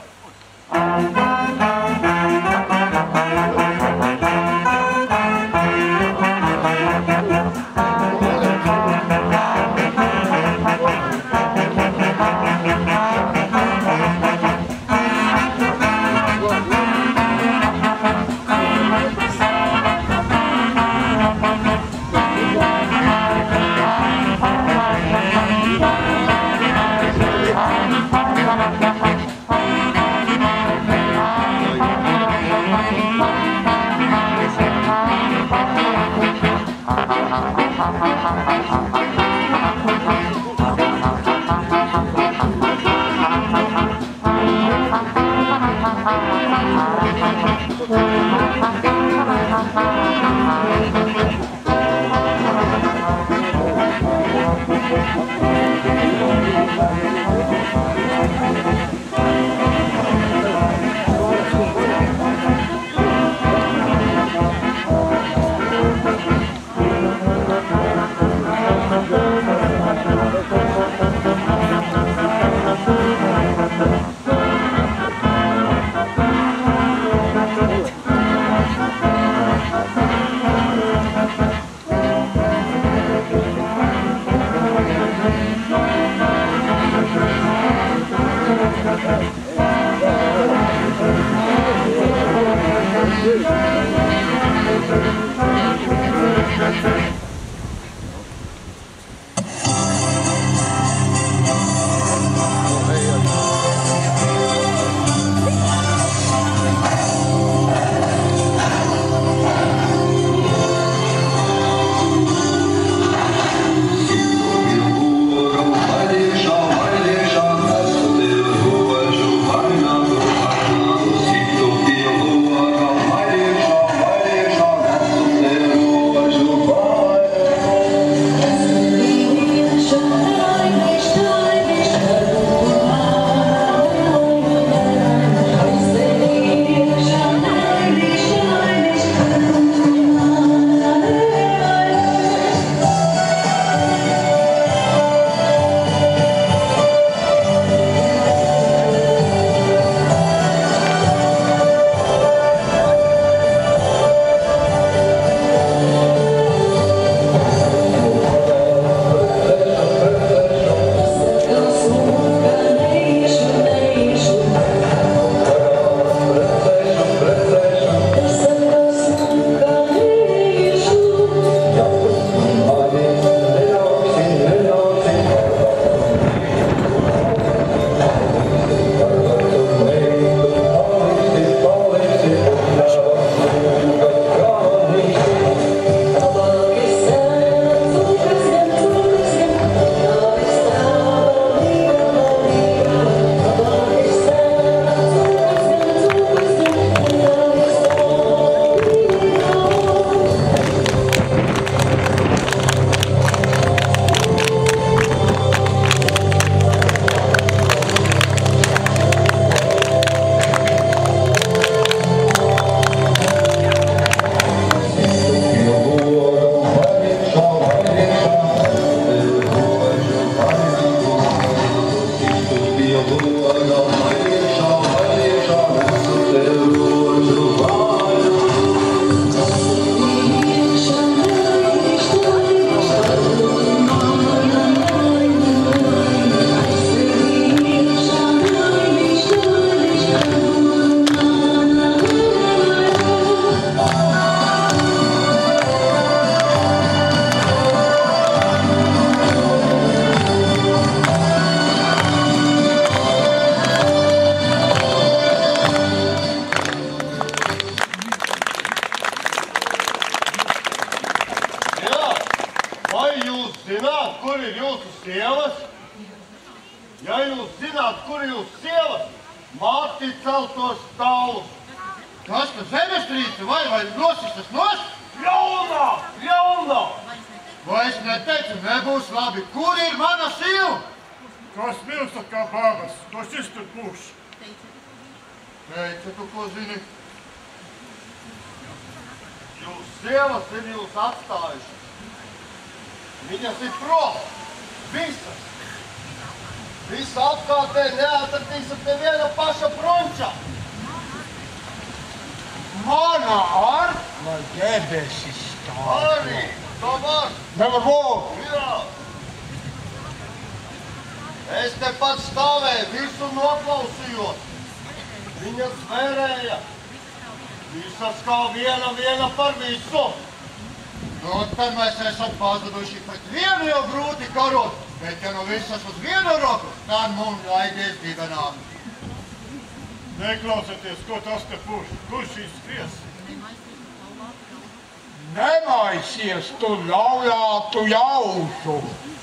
Ne Iemaisies tu ļaujātu jaušu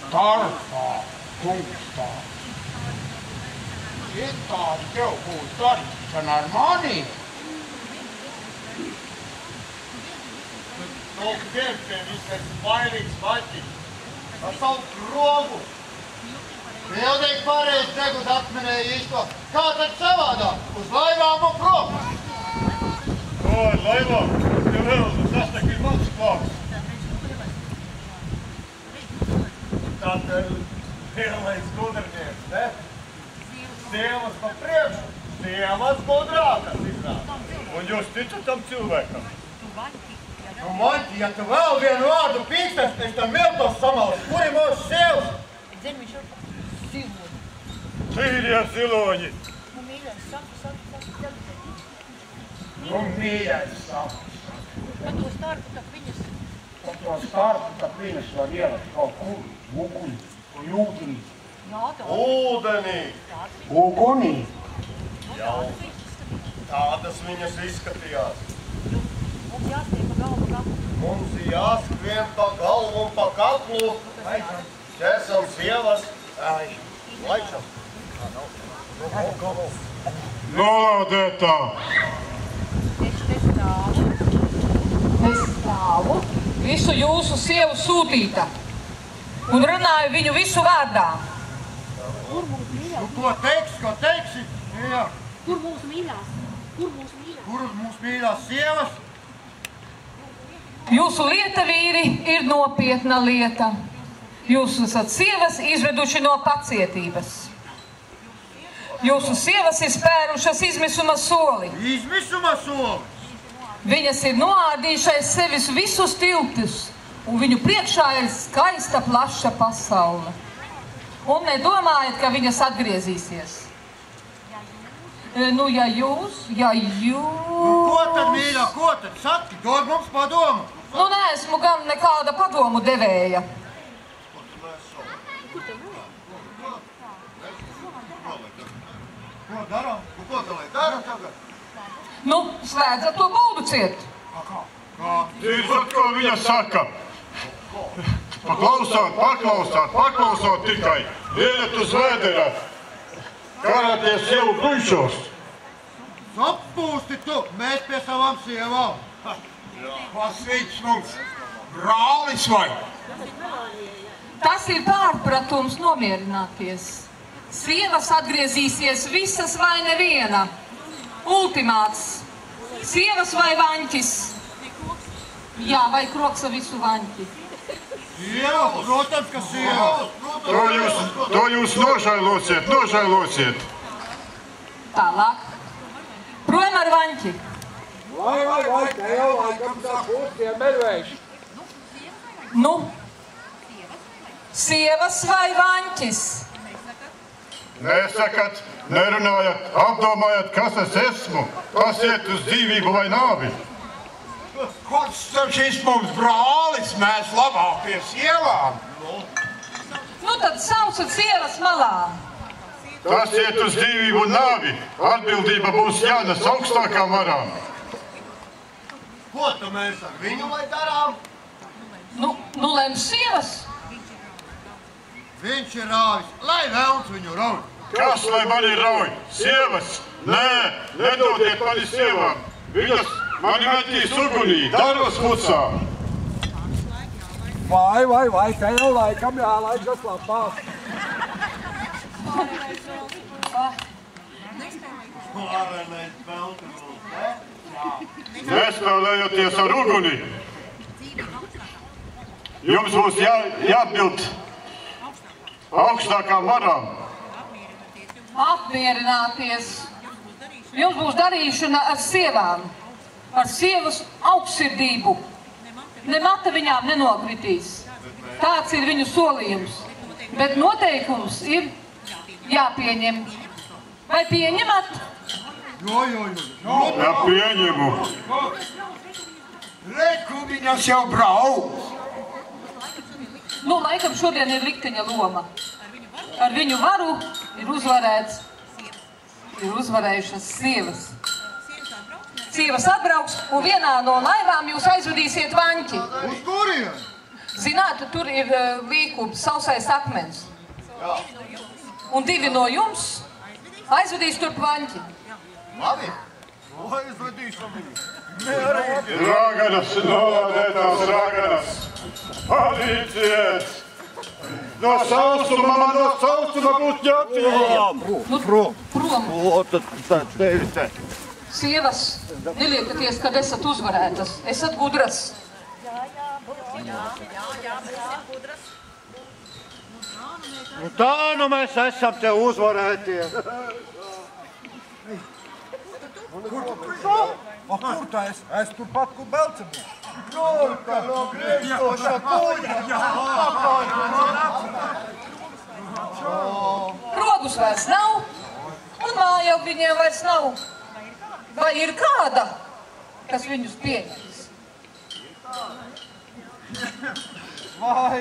starpā, kungstā. Citādi tev būs darīšana ar mani. Nu, viens pie visais vainīgs maķis. Ar savu krogu. Pilnīgi pareizi Dzegus atminēja īsto. Kā tad savādāk? Uz laivām un prom? Oi, laivām, tev vēl, tas tak ir mans plāns. Tad lielais gudrnieks, ne? Sievas pa priekšu, sievas gudrākas izrāda. Un jūs ticat tam cilvēkam? Nu, Maņķi, ja tu vēl vienu vārdu pīkstas, es tam viltos samalsu. Kur ir mūsu sievas? Tīrie ziloņi. Nu, mīļais, saka. Pa to starpu, tak viņas var ielikt kaut kur, uguņi, ūdenī. Ūdenī. Ugunī. Jau tādas viņas izskatījās. Mums jāskrien pa galvu un pa kaklu. Ķesam sievas. Laikam. Nolādētā. Es stāvu, visu jūsu sievu sūtīta un runāju viņu visu vārdā. Nu, ko teiksi? Jā. Kur mūsu mīļās? Kur mūsu mīļās sievas? Jūsu lieta, vīri, ir nopietna lieta. Jūs esat sievas izveduši no pacietības. Jūsu sievas ir spērušas izmisuma soli. Izmisuma soli? Viņas ir noārdījušais sevis visus tiltus, un viņu priekšā ir skaista plaša pasaule. Un nedomājat, ka viņas atgriezīsies. Nu, ja jūs... Nu, ko tad, mīļā, ko tad? Saki, dod mums padomu. Nu, neesmu gan nekāda padomu devēja. Ko darām? Ko lai darām tagad? Nu, slēdzat to baldu ciet. Dzirdat, ko viņa saka? Paklausāt tikai. Iet uz vēdera. Karāties sievu bruņšos. Sapūsti tu, mēs pie savām sievām. Kas viņš mums? Brālis vai? Tas ir pārpratums nomierināties. Sievas atgriezīsies visas vai neviena. Ultimāts. Sievas vai vaņķis? Jā, vai kroksa visu vaņķi? Sieva, protams, ka sieva. To jūs nožēlosiet. Tālāk. Projām ar vaņķi. Vai, te jau laikam sāk uztiem medvējuši. Nu, sievas vai vaņķis? Nesakat, nerunājat, apdomājat, kas es esmu. Tas iet uz dzīvību vai nāvi. Kāds tev šis mums brālis, mēs labāk pie sievām? Nu tad saucat sievas malā. Tas iet uz dzīvību un nāvi. Atbildība būs jānes augstākām varām. Ko tu mēs ar viņu lai darām? Nu lems sievas. Viņš ir rāvis, lai velns viņu rauj. Kas lai mani rauj? Sievas? Nē, nedodiet mani sievām. Viņas mani metīs ugunī, daros mucā. Vai, te jau laikam jālaik saslapās. Varenais veltums, ne? Nespēlējoties ar uguni. Jums būs jāatbild augstākām varām. Apmierināties. Jums būs darīšana ar sievām. Ar sievas augstsirdību. Ne mata viņām nenokritīs. Tāds ir viņu solījums. Bet noteikums ir jāpieņem. Vai pieņemat? Jo. Jā, pieņemu. Reku viņas jau brauc. Nu, laikam šodien ir likteņa loma. Ar viņu varu ir uzvarējušas sievas. Sievas atbrauks, un vienā no laivām jūs aizvedīsiet Vaņķi. Uz kurien? Zināt, tur ir Vīkubs, sausais akmens. Un 2 no jums aizvedīs turp Vaņķi. Labi. Aizvedīšam viņu. Raganas, nolādētās raganas. Palīdziet! No sausuma būt ņemtījām! Prom! O, tad tevi te. Sievas, neliekaties, kad esat uzvarētas. Esat gudras. Tā nu mēs esam te uzvarētie. Kur tā es? Es turpat, kur Belcebuli. No griežoša kuģa. Rogus vairs nav, un māja viņiem vairs nav. Vai ir kāda, kas viņus pieņems? Vai,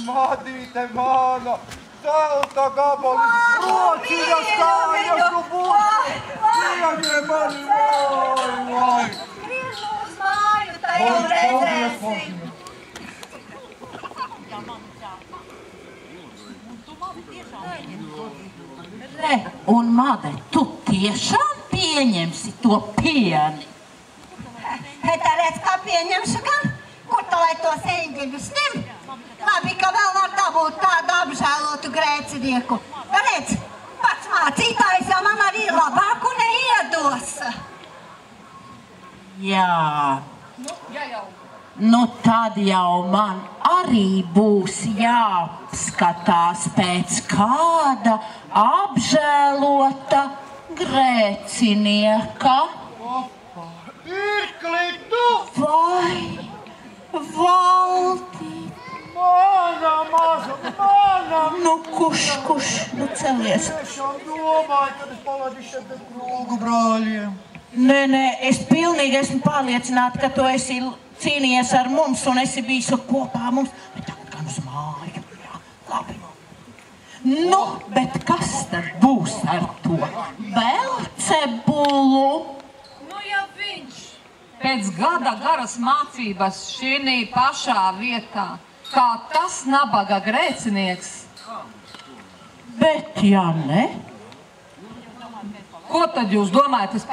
madīte mana, zelta gabalis, rociņas kājas tu būtu. Pieņem mani, vai. Griež uz māju, tā jau redzēsim. Re, un Made, tu tiešām pieņemsi to pieni? Tā redz, kā pieņemšu gan? Kur tā lai tos eņģeļus ņem? Labi, ka vēl var dabūt tādu apžēlotu grēcinieku. Redz, pats mācītājs jau man arī labāku neiedos. Jā. Nu tad jau man arī būs jāskatās pēc kāda apžēlota grēcinieka. Pirkli tu! Vai, Valdi? Mana maza, mana! Nu, kurš, nu celies. Tiešām domāju, kad es paladīšu šeit pēc krūgu brāļiem. Nē, es pilnīgi esmu pārliecināta, ka tu esi cīnījies ar mums un esi bijis kopā mums. Bet tagad gan uz māju. Jā, labi. Nu, bet kas tad būs ar to Belcebulu? Nu, ja viņš pēc gada garas mācības šī pašā vietā, kā tas nabaga grēcinieks. Bet ja ne? Ko tad jūs domājat, es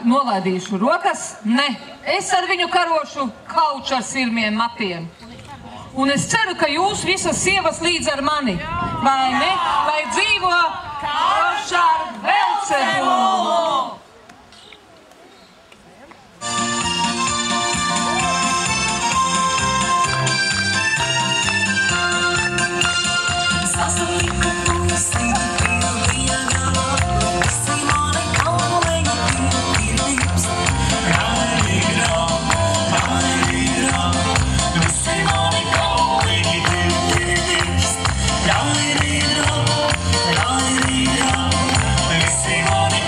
nolaidīšu rokas? Ne, es ar viņu karošu kauču ar sirmiem matiem. Un es ceru, ka jūs visas sievas līdz ar mani, vai ne? Lai dzīvo kauču ar Belcebulu! Visi mani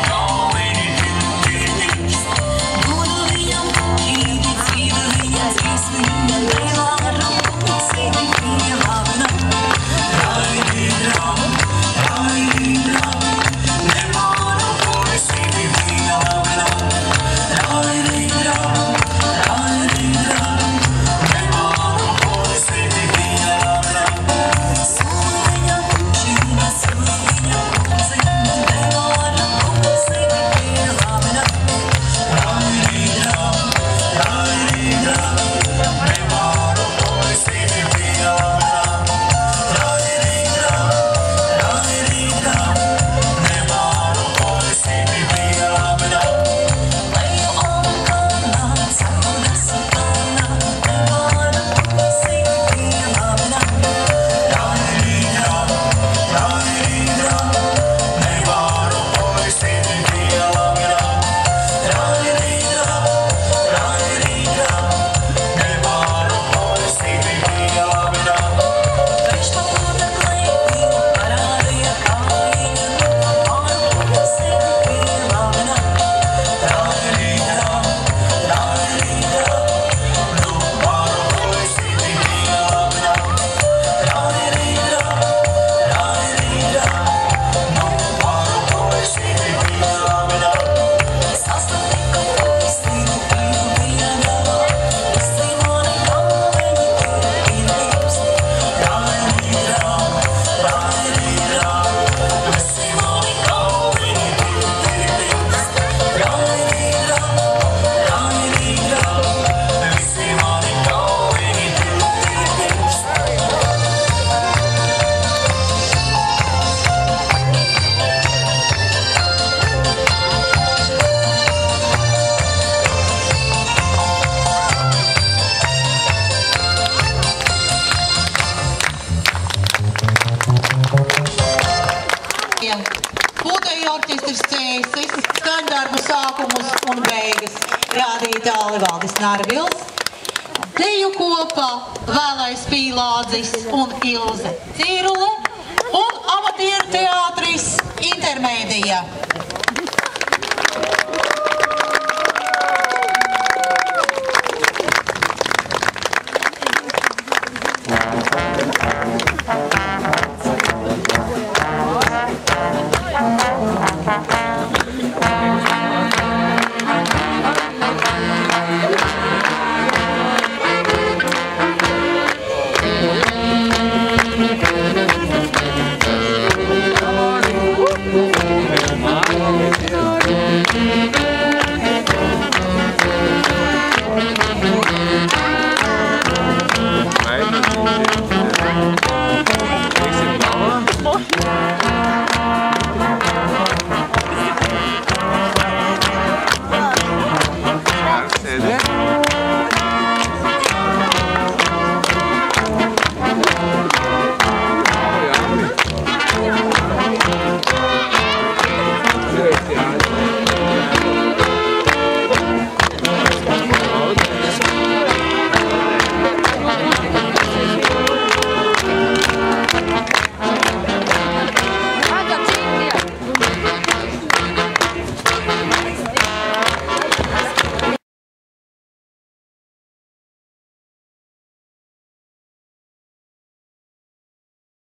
Narvils, deju kopā Vēlais Pīlādzis un Ilze Cīrule un amatieru teātris Intermēdija.